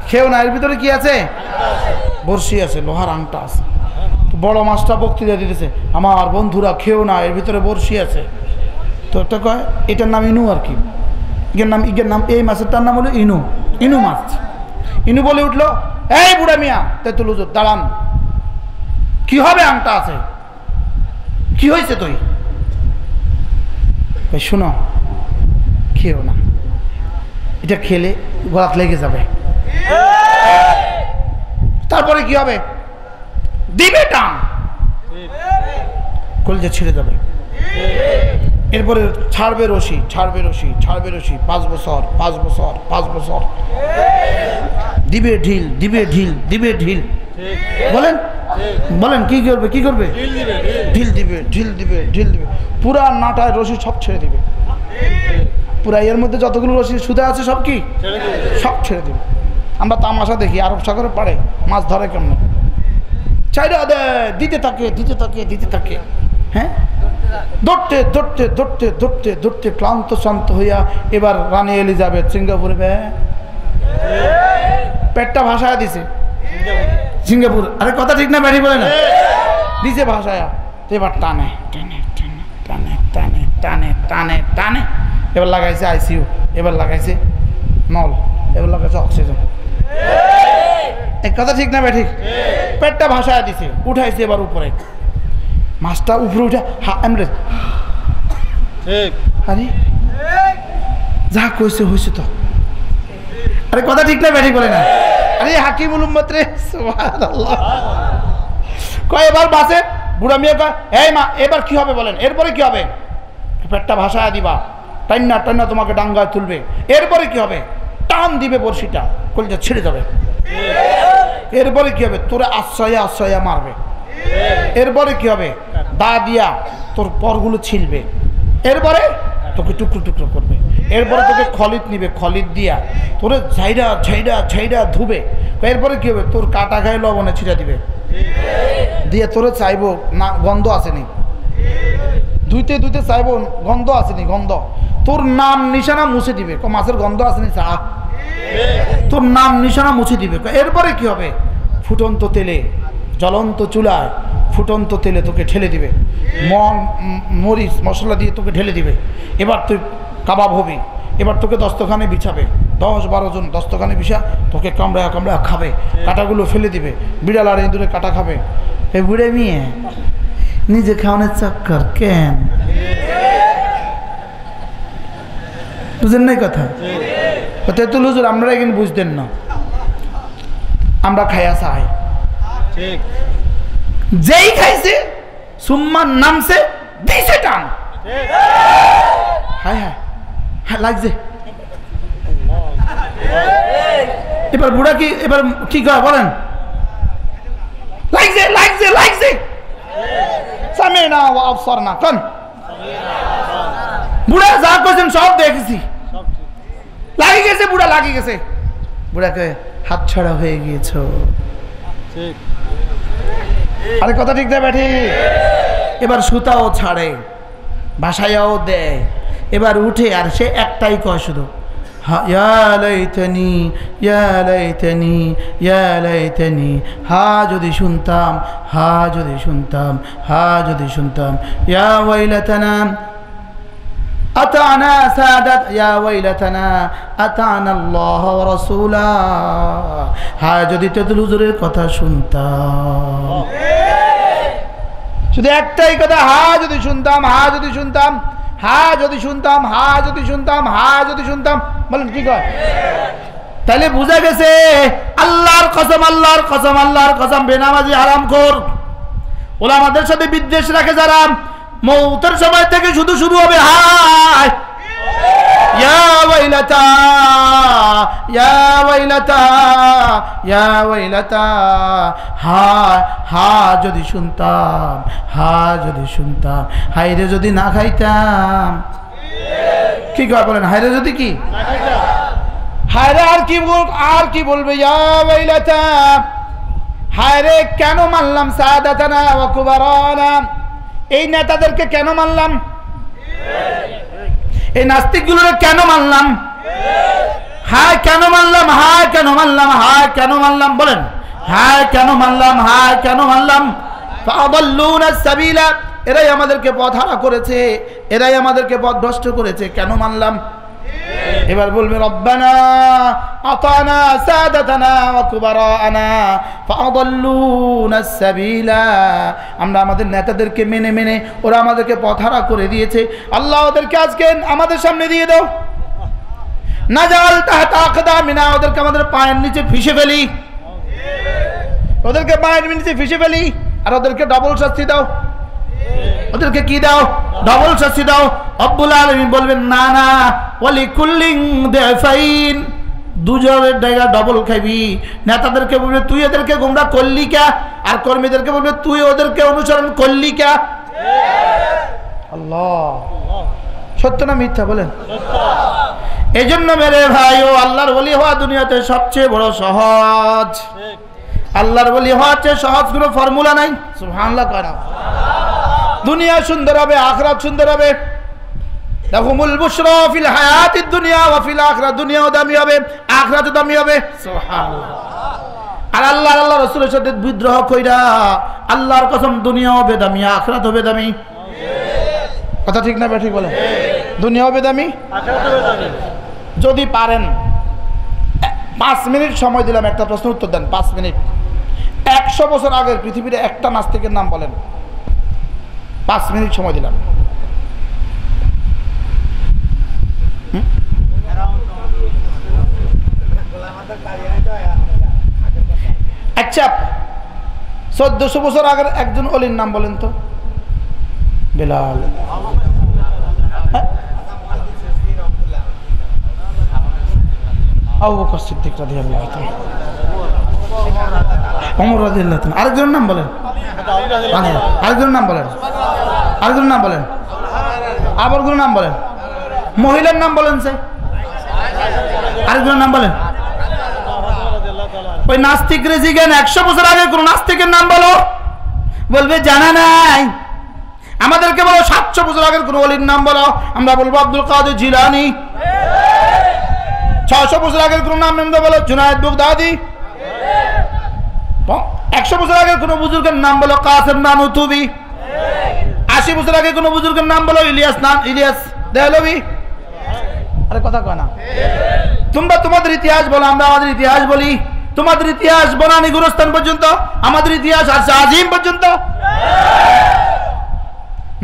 খেও না, এর ভিতরে কি আছে? বড়শি আছে, লোহার আংটা আছে। বড় মাছটা বক্তৃতা দিতেছে, আমার বন্ধুরা খেও না, এর ভিতরে বড়শি আছে। তো একটা কয় এটার নাম ইনু আর কি, ইগের নাম এই মাছেরটার নাম হলো ইনু, ইনু মাছ। ইনু বলে উঠলো, এই বুড়া মিয়া তেতুল হুজুর দাঁড়ান, কি হবে? আংটা আছে, কি হয়েছে? তুই শোনো, খেও না, এটা খেলে গলাত লেগে যাবে। তারপরে কি হবে? দিবে টান, কলিজা ছিঁড়ে যাবে। এরপরে ছাড়বে রশি, ছাড়বে রশি, ছাড়বে রশি। 5 বছর 5 বছর 5 বছর দিবে ঢিল, দিবে ঢিল, দিবে ঢিল। বলেন বলেন কি করবে? কি করবে? ঢিল দিবে, ঢিল দিবে, ঢিল দিবে। পুরা নাটায় রশি সব ছেড়ে দিবে। পুরা এর মধ্যে যতগুলো রশি সুদা আছে সব কি সব ছেড়ে দিবে। আমরা তামাশা দেখি আরব সাগরে পাড়ে মাছ ধরে কেমন, চাইরা দেয়, দিতে থাকে, দিতে থাকে, দিতে থাকে। হ্যাঁ, ধরতে ধরতে ধরতে ধরতে ধরতে ক্লান্ত শান্ত হইয়া এবার রানী এলিজাবেথ সিঙ্গাপুরে পেটটা ভাসায়া দিছে। সিঙ্গাপুর, আরে কথা ঠিক না? ব্যাঠি বলে না? দিছে ভাসায়া। এবার টানে টানে টানে টানে টানে টানে টানে টানে, এবার লাগাইছে আইসিইউ, এবার লাগাইছে নল, এবার লাগাইছে অক্সিজেন। এক কথা ঠিক না ব্যাঠি? পেটটা ভাসায়া দিছে, উঠাইছে এবার উপরে। মাছটা উপরে উঠে এমরে, আরে যা কইছে হয়েছে তো। আরে কথা ঠিক না ব্যাঠি বলে না? আরে হাকিমুল উম্মত রে, সুবহানাল্লাহ। কয় এবার বাসে বুড়া মেয়ে কয়, এই মা এবার কি হবে বলেন, এরপরে কি হবে? পেটটা ভাসায় দিবা, টান্না টান্না তোমাকে ডাঙ্গায় তুলবে। এরপরে কি হবে? টান দিবে বড়শিটা, কলিজা ছিঁড়ে যাবে। এরপরে কি হবে? তোরে আশ্রয়া আশ্রয়া মারবে। এরপরে কি হবে? দা দিয়া তোর পরগুলো ছিলবে। এরপরে তোকে টুকরো টুকরো করবে। এরপরে তোকে খলিত নিবে, খলিত দিয়া তোরে ঝাইডা ঝাইডা ঝাইডা ধুবে। এরপরে কি হবে? তোর কাটা গায়ে লবণে ছিটা দিবে, দিয়ে তোরে চাইবো না গন্ধ আসেনি, ধুইতে ধুইতে চাইবো গন্ধ আসেনি, গন্ধ তোর নাম নিশানা মুছে দিবে। মাছের গন্ধ আসেনি চা, তোর নাম নিশানা মুছে দিবে। এরপরে কি হবে? ফুটন্ত তেলে, জ্বলন্ত চুলায় ফুটন্ত তেলে তোকে ঠেলে দিবে, মরিচ মশলা দিয়ে তোকে ঢেলে দিবে। এবার তুই কাবাব হবি। এবার তোকে দস্তখানে বিছাবে, 10-12 জন দস্তখানে বিছা তোকে কামড়া কামড়া খাবে, কাটাগুলো ফেলে দিবে। বিড়াল আর ইঁদুরে কাটা খাবে। এ বুড়ে মেয়ে নিজে খাওয়ানোর চক্কর কেন? বুঝেন নাই কথা? তেতুল হুজুর আমরা কিন্তু বুঝতেন না, আমরা খাইয়া চাই, যেই খাইছে সুম্মান নামছে দিছে টান। হায় হায় হ্যাঁ লাগছে। এবার বুড়া কি এবার কি কয় বলেন? লাগছে লাগছে লাগছে। সামিনা ওয়া আবসারনা কোন বুড়া যা কইছেন সব দেখেছি, লাগি গেছে, বুড়া লাগি গেছে। বুড়াকে হাত ছাড়া হয়ে গিয়েছো। ঠিক। আরে কথা ঠিক না ব্যাঠি? এবার সুতাও ছাড়ে, ভাসাইয়াও দেয়। এবার উঠে আর সে একটাই কয় শুধু, ইয়া লাইতানি ইয়া লাইতানি ইয়া লাইতানি, হা যদি শুনতাম, হা যদি শুনতাম, হা যদি শুনতাম। ইয়া ওয়াইলাতানা আতানা সাদাত, ইয়া ওয়াইলাতানা আতানা আল্লাহ ওয়া রাসূলা। হা যদি তেতুল হুজুরের কথা শুনতাম, শুধু একটাই কথা, হা যদি শুনতাম, হা যদি শুনতাম, হা যদি শুনতাম, হা যদি শুনতাম, হা যদি শুনতাম। বলেন কি কয়? তাহলে বুঝা গেছে আল্লাহর কসম, আল্লাহর কসম, আল্লাহর কসম, বেনামাজি হারামখোর ওলামাদের সাথে বিদ্বেষ রাখে যারা, মৌতের সময় থেকে শুধু শুরু হবে হায় ইয়া ওয়াইলাতা ইয়া ওয়াইলাতা ইয়া ওয়াইলাতা। হায় হা যদি শুনতাম, হা যদি শুনতাম, হাইরে যদি না খাইতাম। কি কয় বলেন? হাইরে যদি কি হায়রে আর কি বলবে? ইয়া ওয়াইলাতা, হায়রে কেন মানলাম সাদাতানা ওয়া কুবারানা, এই নেতাদেরকে কেন মানলাম, এই নাস্তিকগুলোরে কেন মানলাম, হায় কেন মানলাম, হায় কেন মানলাম, হায় কেন মানলাম? বলেন হায় কেন মানলাম, হায় কেন মানলাম? ফাদাল্লুনা সাবিলা, এরাই আমাদেরকে পথহারা করেছে, এরাই আমাদেরকে পথভ্রষ্ট করেছে, কেন মানলাম? এবার বলবে রব্বানা আতানা সাদাতানা ওয়া কুবারানা ফাদাল্লুনা সাবিলা, আমরা আমাদের নেতাদেরকে মেনে মেনে ওরা আমাদেরকে পথহারা করে দিয়েছে। আল্লাহ ওদেরকে আজকে আমাদের সামনে দিয়ে দাও। নাজাল তাহতা আকদামিনা, ওদেরকে আমাদের পায়ের নিচে ফিশে ফেলি, ওদেরকে পায়ের নিচে ফিশে ফেলি, আর ওদেরকে ডবল শাস্তি দাও। ওদেরকে কি দাও? ডবল শাস্তি দাও। রব্বুল আলামিন বলবেন না না, ওয়ালি কুল্লিন দাফাইন, দুজনের জায়গা ডবল খাবি। নেতাদেরকে বলবে তুই এদেরকে গোমরা করলি কে, আর কর্মীদেরকে বলবে তুই ওদেরকে অনুসরণ করলি কে। আল্লাহ, সত্য না মিথ্যা বলেন? এই জন্য মেরে ভাই ও আল্লাহর ওলি হওয়া দুনিয়াতে সবচেয়ে বড় সহজ। আল্লাহর ওলি হওয়ার চেয়ে সহজ কোনো ফর্মুলা নাই। সুবহানাল্লাহ করা। দুনিয়া সুন্দর হবে, আখিরাত সুন্দর হবে। লাহুমুল বুশরা ফিল হায়াতিদ দুনিয়া ওয়া ফিল আখিরাত, দুনিয়াও দামি হবে, আখিরাতও দামি হবে। সুবহানাল্লাহ। আর আল্লাহ রাসূলের সাথে বিদ্রোহ কইরা আল্লাহর কসম দুনিয়াও বেদামি, আখিরাতও বেদামি। কথা ঠিক না ঠিক বলেন? দুনিয়াও বেদামি, আখিরাতও বেদামি। যদি পারেন 5 মিনিট সময় দিলাম, একটা প্রশ্ন উত্তর দেন 5 মিনিট। 100 বছর আগের পৃথিবীর একটা নাস্তিকের নাম বলেন। 5 মিনিট সময় দিলাম। আচ্ছা 1400 বছর আগের একজন অলির নাম বলেন তো। বেলাল, আবু বকর সিদ্দিক রাদিয়াল্লাহু তাআলা, ওমর রাদিয়াল্লাহু তাআলা। আরেকজনের নাম বলেন, আরেকজনের নাম বলেন, আরেকজনের নাম বলেন, আবার কোন নাম বলেন, মহিলার নাম বলেন, সে আরেকজনের নাম বলেন। ওই নাস্তিক রেজি জ্ঞান 100 বছর আগে কোন নাস্তিকের নাম বলো, বলবে জানা নাই। আমাদেরকে বলো 700 বছর আগের কোন ওলির নাম বলো, আমরা বলবো আব্দুল কাদের জিলানী। 600 বছর আগের কোন নাম বলো, জুনায়েদ বাগদাদি। 100 বছর আগের কোন বুজুর্গের নাম বলো, কাসেম নানুতুবি। 80 বছর আগে কোন বুজুর্গের নাম বলো, ইলিয়াস দেহলভি। আরে কথা কয় না। তোমরা তোমাদের ইতিহাস বলো, আমরা আমাদের ইতিহাস বলি। তোমাদের ইতিহাস বনানী গুরুস্থান পর্যন্ত, আমাদের ইতিহাস আরশে আজিম পর্যন্ত।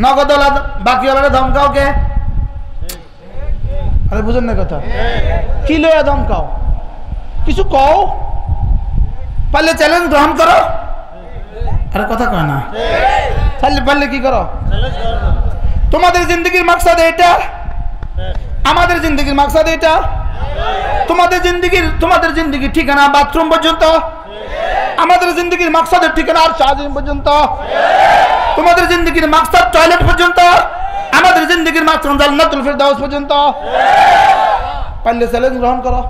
নগদ বাকি ওরা ধমকাও কে? আরে বুঝেন না কথা, কি লয়া ধমকাও? কিছু কও, পারলে চ্যালেঞ্জ গ্রহণ করো। আরে কথা কয় না, পারলে কি করো? তোমাদের জিন্দগির মাকসাদ এটা, আমাদের জিন্দগির মাকসাদ এটা। তোমাদের জিন্দগির ঠিকানা বাথরুম পর্যন্ত, আমাদের জিন্দগির মাকসাদের ঠিকানা আরশে আজিম পর্যন্ত। তোমাদের জিন্দগির মাকসাদ টয়লেট পর্যন্ত, আমাদের জিন্দগির মাকসাদ জান্নাতুল ফিরদাউস পর্যন্ত। পারলে চ্যালেঞ্জ গ্রহণ করো,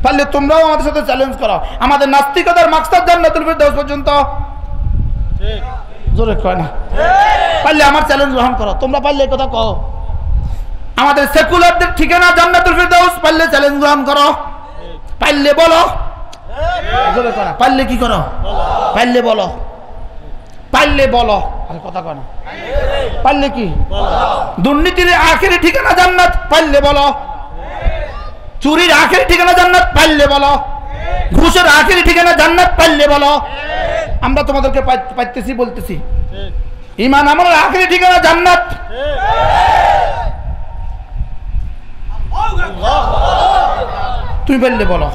পারলে তোমরাও আমাদের সাথে চ্যালেঞ্জ করো। আমাদের নাস্তিকতার মাকসাদ জান্নাতুল ফিরদাউস পর্যন্ত। জোরে কয় না। পারলে আমার চ্যালেঞ্জ গ্রহণ করো, তোমরা পারলে এই কথা কও। আমাদের সেকুলারদের ঠিকানা জান্নাতুল ফিরদাউস, পারলে চ্যালেঞ্জ গ্রহণ করো, পারলে বলো। জোরে কয় না, পারলে কি করো? পারলে বলো, পারলে বলো। আরে কথা কয় না, পারলে কি? দুর্নীতির আখেরি ঠিকানা জান্নাত, পারলে বলো। চুরির আখেরি ঠিকানা জান্নাত, পারলে বলো। ঘুষের আখেরি ঠিকানা জান্নাত, পারলে বলো। আমরা তোমাদেরকে পাইতেছি, বলতেছি ঈমান আমলের আখেরি ঠিকানা জান্নাত। তুমি পারলে বলো।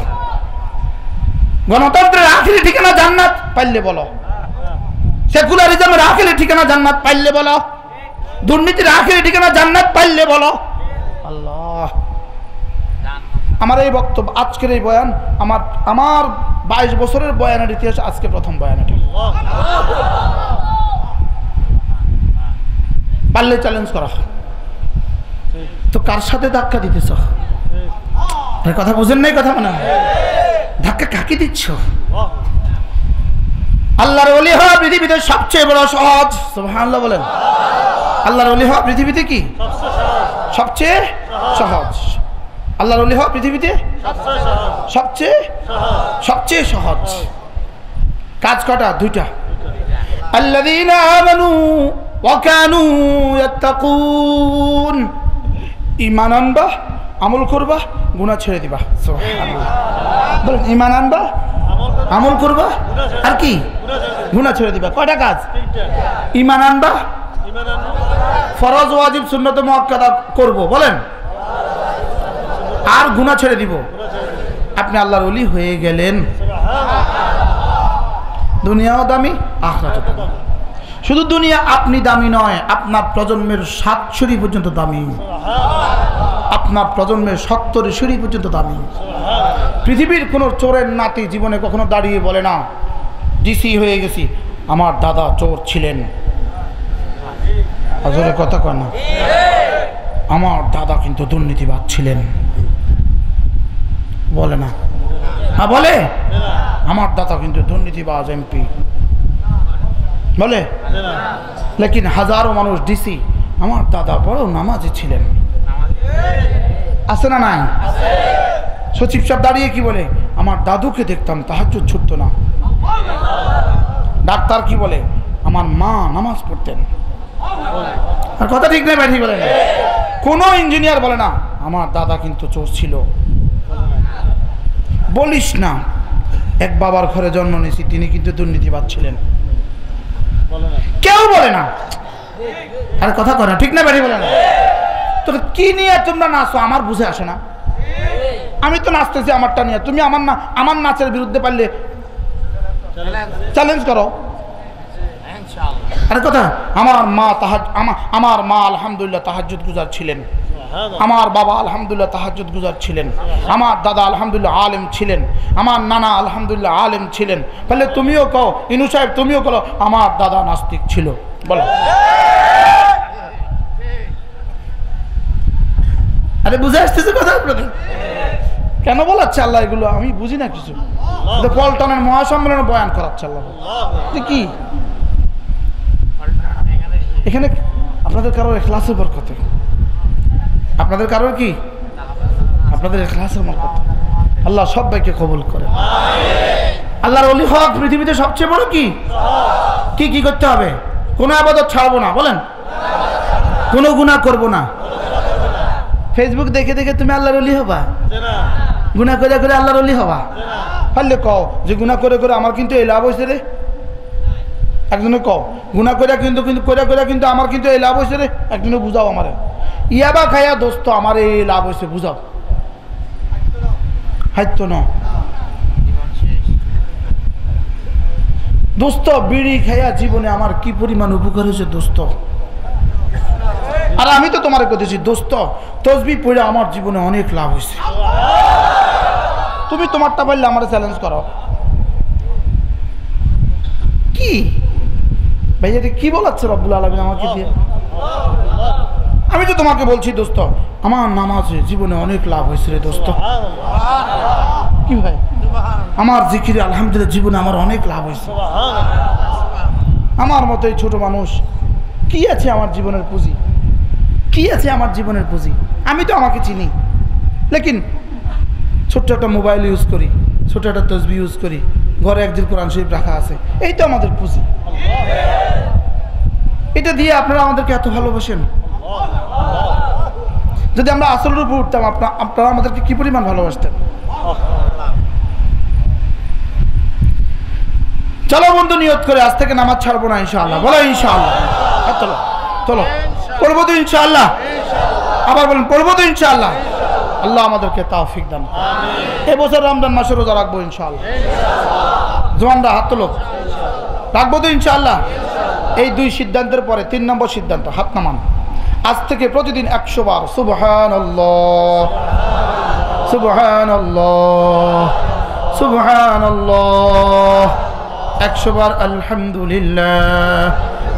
গণতন্ত্রের আখেরি ঠিকানা জান্নাত, পারলে বলো। সেকুলারিজমের আখেরি ঠিকানা জান্নাত, পারলে বলো। দুর্নীতির আখেরি ঠিকানা জান্নাত, পারলে বলো। আল্লাহ, আমার এই বক্তব্য, আজকের এই বয়ান, আমার 22 বছরের বয়ানের ইতিহাস আজকে প্রথম বয়ান। এটা পারলে চ্যালেঞ্জ করা। তো কার সাথে ধাক্কা দিতেছ? কথা বুঝেন নাই? কথা মনে হয় ধাক্কা কাকে দিচ্ছ? আল্লাহর ওলি হওয়া পৃথিবীতে সবচেয়ে বড় সহজ। সুবহানাল্লাহ বলেন। আল্লাহর ওলি হওয়া পৃথিবীতে কি সবচেয়ে সহজ? আল্লাহর ওলি হওয়া পৃথিবীতে সবচেয়ে সহজ। কাজ কটা? দুইটা। আল্লাযীনা আমানু ওয়া কানু ইয়াত্তাকুন। ঈমান আনবা, আমল করবা, গুনাহ ছেড়ে দিবা। সুবহানাল্লাহ বলেন। ঈমান আনবা, আমল করবা, আর কি? গুনাহ ছেড়ে দিবা। কয়টা কাজ? ঈমান আনবা, ফরজ ওয়াজিব সুন্নত মুআক্কাদা করব, বলেন, আর গুনাহ ছেড়ে দিব। আপনি আল্লাহর ওলি হয়ে গেলেন। দুনিয়াও দামি, আখিরাতও দামি। শুধু দুনিয়া আপনি দামি নয়, আপনার প্রজন্মের 7 শরী পর্যন্ত দামি, আপনার প্রজন্মের 70 শরী পর্যন্ত দামি। পৃথিবীর কোনো চোরের নাতি জীবনে কখনো দাঁড়িয়ে বলে না ডিসি হয়ে গেছি, আমার দাদা চোর ছিলেন। আসলে কথা কয় না, আমার দাদা কিন্তু দুর্নীতিবাজ ছিলেন, বলে না। হ্যাঁ বলে, আমার দাদা কিন্তু দুর্নীতিবাজ এমপি, বলে। লেকিন হাজারো মানুষ ডিসি, আমার দাদা বড় নামাজি ছিলেন। আছে না নাই? সচিব সাহেব দাঁড়িয়ে কি বলে? আমার দাদুকে দেখতাম তাহাজ্জুদ ছুটতো না। ডাক্তার কি বলে? আমার মা নামাজ পড়তেন। আর কথা ঠিক না, ঠিক বলে না। কোনো ইঞ্জিনিয়ার বলে না আমার দাদা কিন্তু চোর ছিল। বলিস না, এক বাবার ঘরে জন্ম নিয়েছি, তিনি কিন্তু দুর্নীতিবাজ ছিলেন, কেউ বলে না। আর কথা কয় না, ঠিক না, ঠিক বলে না। তো কি নিয়ে তোমরা নাচো আমার বুঝে আসে না। আমি তো নাচতেছি আমারটা নিয়ে, তুমি আমার নাচের বিরুদ্ধে পারলে চ্যালেঞ্জ করো। আরে কথা, আমার মা আলহামদুলিল্লাহ তাহাজ্জুদ গুজার ছিলেন, আমার বাবা আলহামদুলিল্লাহ তাহাজ্জুদ গুজার ছিলেন, আমার দাদা আলহামদুলিল্লাহ আলেম ছিলেন, আমার নানা আলহামদুলিল্লাহ আলেম ছিলেন। তাহলে তুমিও কও, ইনু সাহেব তুমিও বলো আমার দাদা নাস্তিক ছিল, বলো। আরে বুঝে আসতেছে কথা আপনাদের? কেন বলাচ্ছে আল্লাহ এগুলো? আমি বুঝি না কিছু। পল্টনের মহাসম্মেলনে বয়ান করাচ্ছে আল্লাহ। কি এখানে আপনাদের কারোর ইখলাসের বরকতে, আপনাদের কারোর কি, আপনাদের ইখলাসের বরকতে আল্লাহ সবাইকে কবুল করে। আল্লাহর ওলি হক পৃথিবীতে সবচেয়ে বড় কি কি কি করতে হবে? কোনো ইবাদত ছাড়বো না, বলেন। কোনো গুনাহ করব না। ফেসবুক দেখে দেখে তুমি আল্লাহর ওলি হবা? গুনাহ করে করে আল্লাহর ওলি হবা? পারলে কও যে গুনাহ করে করে আমার কিন্তু এই লাভ হয়েছে রে। একজনে কও গুনাহ করে কিন্তু করে করে কিন্তু আমার কিন্তু এই লাভ হয়েছে রে। একজনে বুঝাও আমারে, ইয়াবা খাইয়া দোস্ত আমার এই লাভ হয়েছে, বুঝাও। হাইতো না দোস্ত, বিড়ি খাইয়া জীবনে আমার কি পরিমাণ উপকার হয়েছে দোস্ত। আর আমি তো তোমার কইতেছি দোস্ত, তসবিহ পড়ে আমার জীবনে অনেক লাভ হয়েছে। তুমি তোমারটা বললে আমার চ্যালেঞ্জ করো। কি ভাই এটা কি বলাচ্ছে রব্বুল আলামিন আমাকে দিয়ে? আমি তো তোমাকে বলছি দোস্ত আমার নামাজে জীবনে অনেক লাভ হয়েছে রে দোস্ত। কি ভাই আমার জিকিরে আলহামদুলিল্লাহ জীবনে আমার অনেক লাভ হয়েছে। আমার মতো এই ছোট মানুষ কি আছে আমার জীবনের পুঁজি? কি আছে আমার জীবনের পুঁজি? আমি তো আমাকে চিনি, লেকিন ছোট্ট একটা মোবাইল ইউজ করি, ছোট একটা তসবিহ ইউজ করি, ঘরে একদিন কোরআন শরীফ রাখা আছে, এই তো আমাদের পুঁজি। এটা দিয়ে আপনারা আমাদেরকে এত ভালোবাসেন। যদি আমরা আসলের উপর উঠতাম আপনারা আমাদেরকে কি পরিমাণ ভালোবাসতেন। চলো বন্ধু নিয়ত করে আজ থেকে নামাজ ছাড়বো না ইনশাআল্লাহ, বলো ইনশাআল্লাহ। চলো চলো পড়বো তো ইনশাআল্লাহ। আবার বলেন পড়বো তো ইনশাআল্লাহ। আল্লাহ আমাদেরকে তৌফিক দান করুন। এবছর রমজান মাসে রোজা রাখবো ইনশাআল্লাহ। জওয়ানরা হাত তোলো, রাখবো তো ইনশাআল্লাহ। এই দুই সিদ্ধান্তের পরে 3 নম্বর সিদ্ধান্ত, হাত নামান। আজ থেকে প্রতিদিন 100 বার সুবহানাল্লাহ সুবহানাল্লাহ সুবহানাল্লাহ, 100 বার আলহামদুলিল্লাহ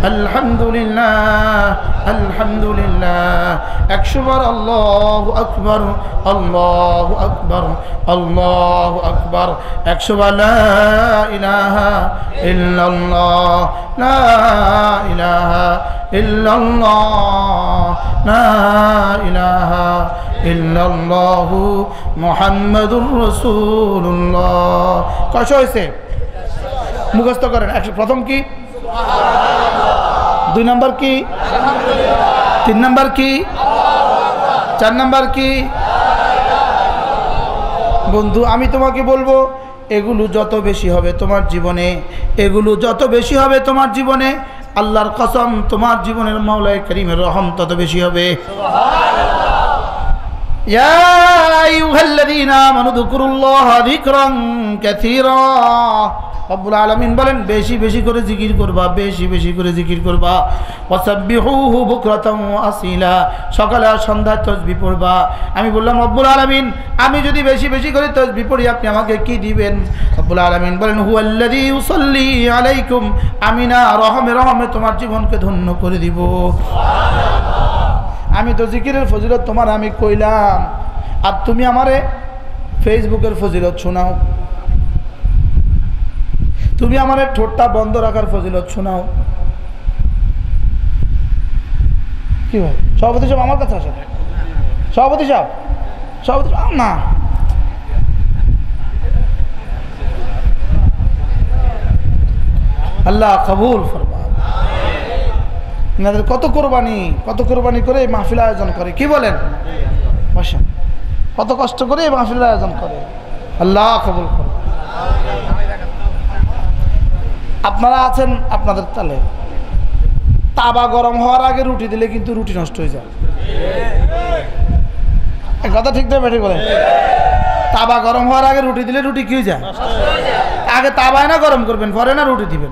আলহামদুলিল্লাহ আলহামদুলিল্লাহ, 100 বার আল্লাহু আকবার আল্লাহু আকবার আল্লাহু আকবার, 100 বার লা ইলাহা ইল্লাল্লাহ লা ইলাহা ইল্লাল্লাহ লা ইলাহা ইল্লাল্লাহু মুহাম্মাদুর রাসূলুল্লাহ। কয়শো হয়েছে? মুখস্থ করেন। প্রথম কি? 2 নম্বর কি? 3 নম্বর কি? 4 নম্বর কি? বন্ধু আমি তোমাকে বলবো এগুলো যত বেশি হবে তোমার জীবনে, এগুলো যত বেশি হবে তোমার জীবনে, আল্লাহর কসম তোমার জীবনের মাওলাই কারীমের রহম তত বেশি হবে। ইয়া আইয়ুহাল্লাযীনা আমানু যকুরুল্লাহা যিকরান কাসীরা। রব্বুল আলামিন বলেন বেশি বেশি করে জিকির করবা, বেশি বেশি করে জিকির করবা। ওয়াসাব্বিহুহু বুকরাতান ওয়া আসিলা, সকালে আর সন্ধ্যায় তাসবিহ পড়বা। আমি বললাম রব্বুল আলামিন আমি যদি বেশি বেশি করে তাসবিহ পড়ি আপনি আমাকে কি দিবেন? রব্বুল আলামিন বলেন হুয়াল্লাযী ইউসাল্লি আলাইকুম, আমি না রহমে রহমে তোমার জীবনকে ধন্য করে দিব। আমি তো জিকিরের ফজিলত তোমার আমি কইলাম, আর তুমি আমারে ফেসবুকের ফজিলত শোনাও, তুমি আমার ঠোঁটটা বন্ধ রাখার ফজিলত শোনাও। কি ভাই সভাপতি সাহেব আমার কাছে আসেন, সভাপতি সাহেব না, আল্লাহ কবুল ফরমান। এনাদের কত কোরবানি করে এই মাহফিল আয়োজন করে, কি বলেন? বসেন, কত কষ্ট করে এই মাহফিল আয়োজন করে, আল্লাহ কবুল করে। আপনারা আছেন আপনাদের তালে, তাবা গরম হওয়ার আগে রুটি দিলে কিন্তু রুটি নষ্ট হয়ে যায়। কথা ঠিক না? বেঠিক বলেন? তাবা গরম হওয়ার আগে রুটি দিলে রুটি কি হয়ে যায়? আগে তাওয়ায় না গরম করবেন, পরে না রুটি দিবেন।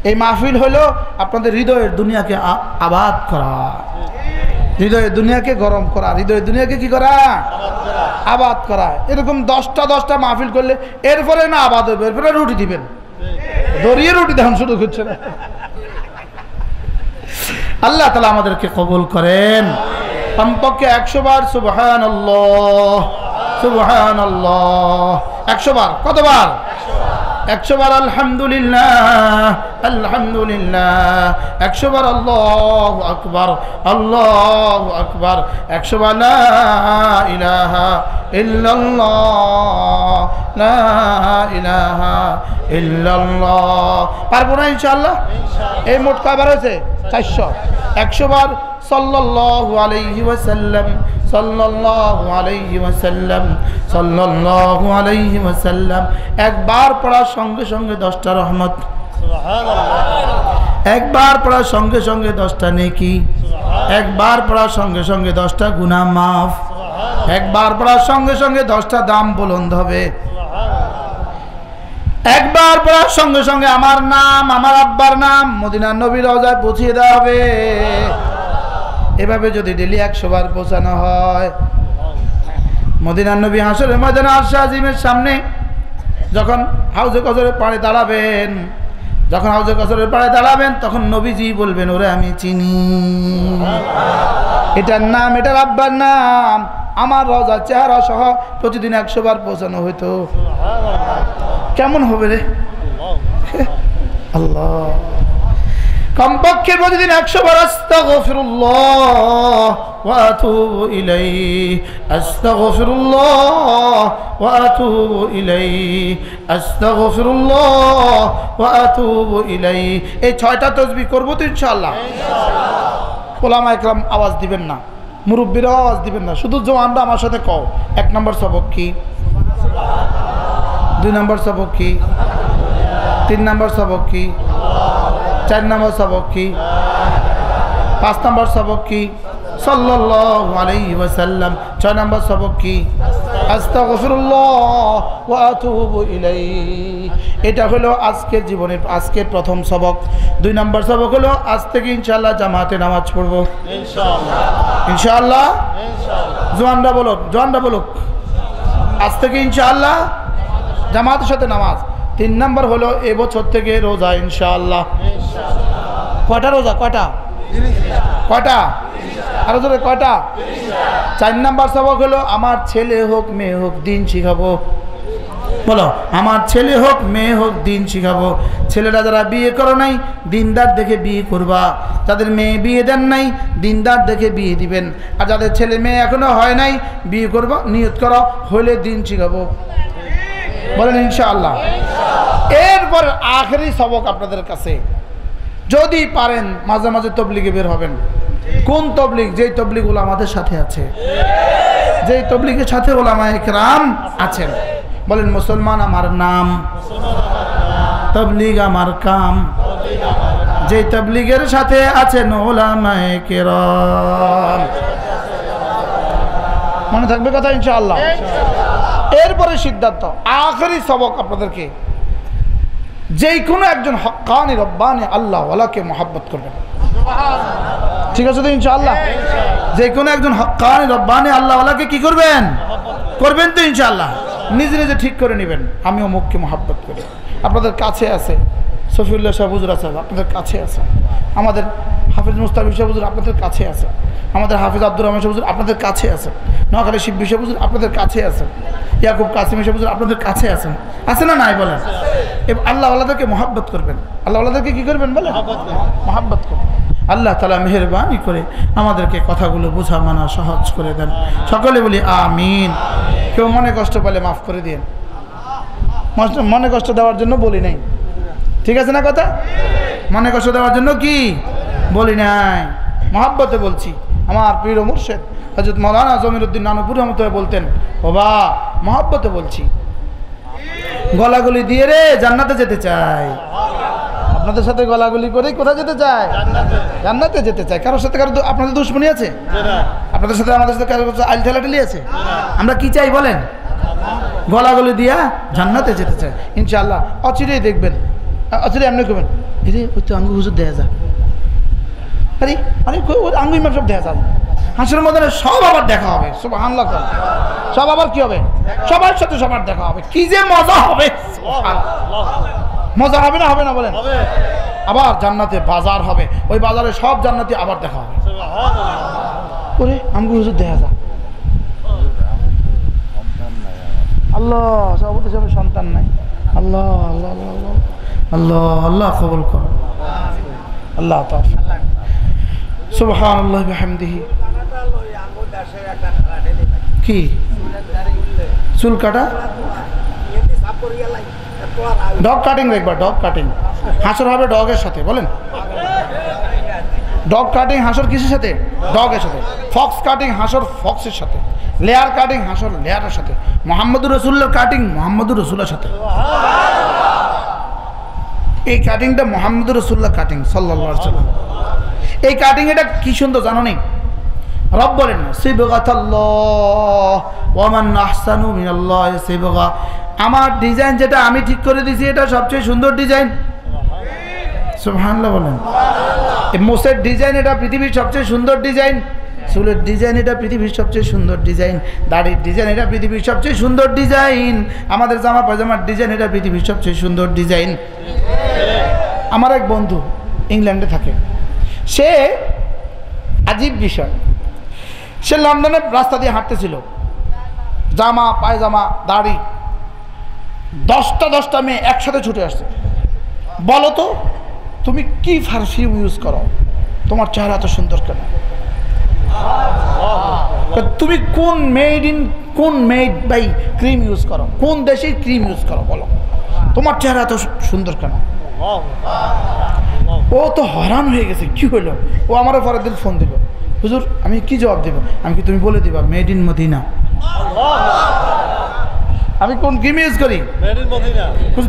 এই মাহফিল হলো আপনাদের হৃদয়ের দুনিয়াকে আবাদ করা, হৃদয়ের দুনিয়াকে গরম করা, হৃদয়ের দুনিয়াকে কি করা? আবাদ করা। এরকম 10টা মাহফিল করলে এরপরে না আবাদ হবে, এরপরে রুটি দিবেন, দড়িয়ে রুটি দেন শুরু করছে না। আল্লাহ তাআলা আমাদেরকে কবুল করেন। কমপক্ষে 100 বার সুবহানাল্লাহ, সুবহানাল্লাহ 100 বার। কতবার? 100 বার আলহামদুলিল্লাহ, আলহামদুলিল্লাহ। 100 বার আল্লাহু আকবার, আল্লাহু আকবার। 100 বার লা ইলাহা ইল্লাল্লাহ, লা ইলাহা ইল্লাল্লাহ। পারবো না ইনশাআল্লাহ? এই মোট কয়বার হয়েছে? 400। 100 বার সাল্লাল্লাহু আলাইহি ওয়াসাল্লাম, সাল্লাল্লাহু আলাইহি ওয়াসাল্লাম, সাল্লাল্লাহু আলাইহি ওয়াসাল্লাম। একবার পড়ার সঙ্গে সঙ্গে 10টা রহমত, একবার পড়ার সঙ্গে সঙ্গে 10টা নেকি, একবার পড়ার সঙ্গে সঙ্গে 10টা গুনাহ মাফ, একবার পড়ার সঙ্গে সঙ্গে 10টা দাম বুলন্দ হবে, একবার পড়ার সঙ্গে সঙ্গে আমার নাম, আমার আব্বার নাম মদিনার নবীর রওজায় পৌঁছিয়ে দেওয়া হবে। এভাবে যদি ডেলি 100 বার পৌঁছানো হয়, মদিনার নবী হাসরের ময়দানে আরশে আজিমের সামনে যখন হাউজে কাউসারের পাড়ে দাঁড়াবেন, যখন হাউজে কাউসারের পাড়ে দাঁড়াবেন, তখন নবীজি বলবেন, ওরে আমি চিনি, এটার নাম, এটার আব্বার নাম, আমার রওজার চেহারা সহ প্রতিদিন 100 বার পৌঁছানো হইতো। কেমন হবে রে? আল্লাহ। কমপক্ষে প্রতিদিন 100 বার আস্তাগফিরুল্লাহ ওয়া আতুবু ইলাইহি, আস্তাগফিরুল্লাহ ওয়া আতুবু ইলাইহি, আস্তাগফিরুল্লাহ ওয়া আতুবু ইলাইহি। এই 6টা তাসবিহ করব তো ইনশাআল্লাহ। ওলামা ইকরাম আওয়াজ দিবেন না, মুরব্বিরা আওয়াজ দিবেন না, শুধু জওয়ানরা আমার সাথে কও। 1 নম্বর সবক কি? 2 নম্বর সবক কি? 3 নম্বর সবক কি? 4 নম্বর সবক কি? 5 নম্বর সবক কি? সাল্লাল্লাহু আলাইহি ওয়াসাল্লাম। 6 নম্বর সবক কি? আস্তাগফিরুল্লাহ ওয়া আতুবু ইলাইহি। এটা হলো আজকের জীবনের আজকের প্রথম সবক। 2 নম্বর সবক হলো আজ থেকে ইনশাআল্লাহ জামাতে নামাজ পড়বো ইনশাআল্লাহ, ইনশাআল্লাহ। জওয়ানরা বলো, জওয়ানরা বলো, আজ থেকে ইনশাআল্লাহ জামাতের সাথে নামাজ। 3 নম্বর হলো এবছর থেকে রোজা ইনশাআল্লাহ। কয়টা রোজা? কয়টা? কয়টা? আরো জোরে কয়টা? 4 নম্বর সবক হলো আমার ছেলে হোক মেয়ে হোক দিন শিখাবো। বলো, আমার ছেলে হোক মেয়ে হোক দিন শিখাবো। ছেলেরা যারা বিয়ে করো নাই দিনদার দেখে বিয়ে করবা, যাদের মেয়ে বিয়ে দেন নাই দিনদার দেখে বিয়ে দিবেন, আর যাদের ছেলে মেয়ে এখনো হয় নাই বিয়ে করবা, নিয়ত করো, হলে দিন শিখাবো। বলেন ইনশাআল্লাহ। এরপর আখেরি সবক আপনাদের কাছে, যদি পারেন মাঝে মাঝে তবলিগে বের হবেন। কোন তবলিগ? যেই তবলিগ উলামাদের সাথে আছে, যেই তবলিগের সাথে উলামায়ে কেরাম আছেন। বলেন, মুসলমান আমার নাম, তবলিগ আমার কাম। যেই তবলিগের সাথে আছেন উলামায়ে কেরাম। মনে থাকবে কথা ইনশাআল্লাহ। এরপরে সিদ্ধান্ত, আখেরি সবক আপনাদেরকে, যেই কোনো একজন হক্কানি রব্বানি আল্লাহ ওয়ালাকে মহব্বত করবেন। ঠিক আছে তো ইনশাআল্লাহ? যে কোনো একজন হক্কানি রব্বানি আল্লাহ ওয়ালাকে কি করবেন? করবেন তো ইনশাআল্লাহ। নিজে নিজে ঠিক করে নেবেন, আমি অমুককে মহব্বত করি। আপনাদের কাছে আছে সফিউল্লাহ সাহেব হুজুর আছে, আপনাদের কাছে আছে। আমাদের হাফিজ মুস্তাফিজ সাহেব হুজুর আপনাদের কাছে আছে। আমাদের হাফিজ আব্দুর রহমান সাহেব হুজুর আপনাদের কাছে আছেন। নোয়াখালী শিববি সাহেব হুজুর আপনাদের কাছে আছেন। ইয়াকুব কাসিম সাহেব হুজুর আপনাদের কাছে আছেন। আছে না নাই বলেন? আল্লাহ আল্লাহদেরকে মহব্বত করবেন। আল্লাহ আল্লাহদেরকে কি করবেন বলেন? মহব্বত করবেন। আল্লাহ তাআলা মেহেরবানি করে আমাদেরকে কথাগুলো বোঝা মানা সহজ করে দেন। সকলে বলি আমিন। কেউ মনে কষ্ট পেলে মাফ করে দিন। মনে কষ্ট দেওয়ার জন্য বলি নাই, ঠিক আছে না কথা? মনে কষ্ট দেওয়ার জন্য কি বলি নাই, মহব্বতে বলছি। আমার প্রিয় মুর্শিদ হযরত মাওলানা জমিরুদ্দিন নানুপুর রহমতুল্লাহ বলতেন, বাবা মহব্বতে বলছি, গলাগলি দিয়ে রে জান্নাতে যেতে চাই। আপনাদের সাথে গলাগলি করে কোথায় যেতে চায়? জান্নাতে যেতে চায়। কারোর সাথে কারো আপনাদের দুশমনি আছে? আপনাদের সাথে আমাদের সাথে কারো আইল ঠেলাঠেলি আছে? আমরা কি চাই বলেন? গলাগলি দিয়া জান্নাতে যেতে চায় ইনশাআল্লাহ। অচিরেই দেখবেন, অচিরে এমনি করবেন, এরে ওই তো আঙ্গু হুজুর দেখা যায়, আরে আরে আঙ্গু ইমাম সব দেখা যায়। হাসরের ময়দানে সব আবার দেখা হবে, সুবহানাল্লাহ, সব আবার কি হবে, সবার সাথে সবার দেখা হবে, কি যে মজা হবে, মজা হবে না হবে না বলেন? আবার জান্নাতে বাজার হবে, ওই বাজারে সব জান্নাতি আবার দেখা হবে। ওরে আঙ্গু হুজুর দেখা যায়, আল্লাহ সভাপতি সবের সন্তান নাই, আল্লাহ আল্লাহ আল্লাহ আল্লাহ আল্লাহ কবুল করো, আল্লাহ তাআলা সুবহানাল্লাহ বিহামদিহি। কি চুল কাটা, ডগ কাটিং দেখবা, ডগ কাটিং হাসর হবে ডগের সাথে, বলেন ডগ কাটিং হাসর কিসের সাথে, ডগের সাথে। ফক্স কাটিং হাসর ফক্সের সাথে, লেয়ার কাটিং হাসর লেয়ারের সাথে, মুহাম্মদুর রাসূলুল্লাহ কাটিং মুহাম্মদুর রাসূলের সাথে। এই কাটিংটা মুহাম্মদুর রাসূলুল্লাহ কাটিং সাল্লাল্লাহু আলাইহি ওয়াসাল্লাম। এই কাটিং এটা কি সুন্দর জানো নি? রব বলেন সিবগাতাল্লাহ ওয়া মান আহসানু মিনাল্লাহি সিবগা, আমার ডিজাইন যেটা আমি ঠিক করে দিয়েছি এটা সবচেয়ে সুন্দর ডিজাইন, সুবহানাল্লাহ বলেন। এই মোসের ডিজাইন এটা পৃথিবীর সবচেয়ে সুন্দর ডিজাইন, চুলের ডিজাইন এটা পৃথিবীর সবচেয়ে সুন্দর ডিজাইন, দাড়ির ডিজাইন এটা পৃথিবীর সবচেয়ে সুন্দর ডিজাইন, আমাদের জামা পায়জামার ডিজাইন এটা পৃথিবীর সবচেয়ে সুন্দর ডিজাইন। আমার এক বন্ধু ইংল্যান্ডে থাকে, সে আজীব বিষয়, সে লন্ডনের রাস্তা দিয়ে হাঁটতেছিল, জামা পায়জামা দাড়ি 10টা মেয়ে একসাথে ছুটে আসছে। বলো তো তুমি কি পারফিউম ইউজ করো, তোমার চেহারা এত সুন্দর কেন? তুমি কোন মেড বাই ক্রিম ইউজ করো, কোন দেশের ক্রিম ইউজ করো বলো, তোমার চেহারা এত সুন্দর কেন? ও তো হয়রান হয়ে গেছে, কি হলো? ও আমার পরের দিন ফোন দিল, হুজুর আমি কি জবাব দেব? আমি কি তুমি বলে দিবা মেড ইন মদিনা। আমি কোন ক্রিম ইউজ করি?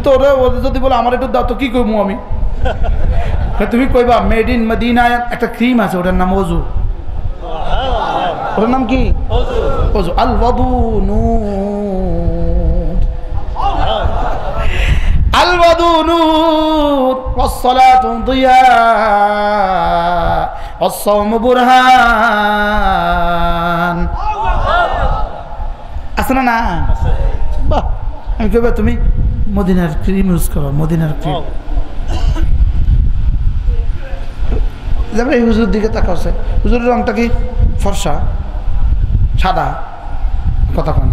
তো ওরা যদি বলে আমার একটু দাও, তো কি করবো আমি? তুমি কইবা মেড ইন মদিনা একটা ক্রিম আছে, ওটার নাম ওযু। ওটার নাম কি? ওযু। আল ওযু নূর, আল ওযু নূর ওয়াস সালাতু দিয়া ওয়াস সাওমু বুরহান। আছে না? না বাহ, আমি কইবা তুমি মদিনার ক্রিম ইউজ করো, মদিনার ক্রিম। যাবে এই হুজুর দিকে তাকাচ্ছে, হুজুরের রংটা কি ফর্সা সাদা? কথা কন,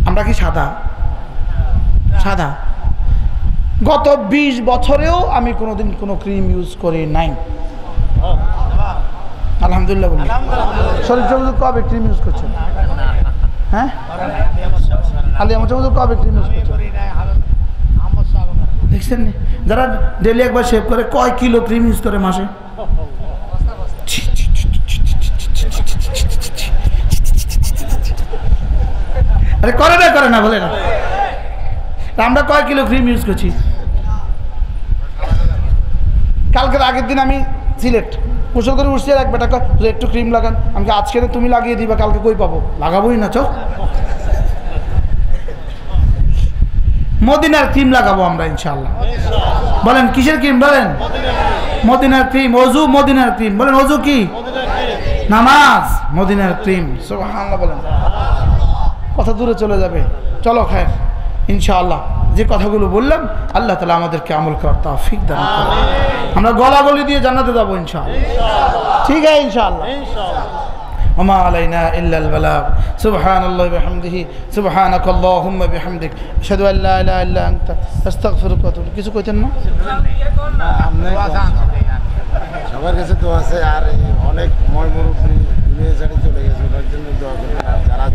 আমরা কি সাদা? সাদা। গত 20 বছরেও আমি কোনোদিন কোনো ক্রিম ইউজ করি নাই, আলহামদুলিল্লাহ বলি। শরীফ হুজুর কবে ক্রিম ইউজ করছেন? হ্যাঁ, আলিয়া হুজুর কবে ক্রিম ইউজ করছেন? দেখছেন যারা ডেলি একবার শেভ করে কয় কিলো ক্রিম ইউজ করে মাসে? আরে করে না বলে না, আমরা কয় কিলো ক্রিম ইউজ করছি? কালকের আগের দিন আমি সিলেট গোসল করে উঠছি, আর এক বেটা একটু ক্রিম লাগান। আমি আজকে তুমি লাগিয়ে দিবা, কালকে কই পাবো? লাগাবোই না, চল মদিনার ক্রিম লাগাবো আমরা ইনশাআল্লাহ। বলেন কিসের ক্রিম? বলেন মদিনার ক্রিম। ওযু মদিনার ক্রিম, বলেন ওযু কি? নামাজ মদিনার ক্রিম, সুবহানাল্লাহ বলেন। কথা দূরে চলে যাবে, চলো খায় ইনশাআল্লাহ। যে কথাগুলো বললাম আল্লাহ তাআলা আমাদেরকে আমল করার তৌফিক দান করুন। আমরা গলাগলি দিয়ে জান্নাতে যাবো ইনশাআল্লাহ। ঠিক আছে ইনশাআল্লাহ। وما علينا إلا البلاغ سبحان الله بحمده سبحانك اللهم بحمدك أشهد أن لا إله إلا أنت أستغفرك وأتوب إليك। কিছু কইতেন না? সবার কাছে তো আছে, আর অনেক ময় মুরব্বী দুনিয়া ছেড়ে চলে গেছে, ওটার জন্য দোয়া করবেন। যারা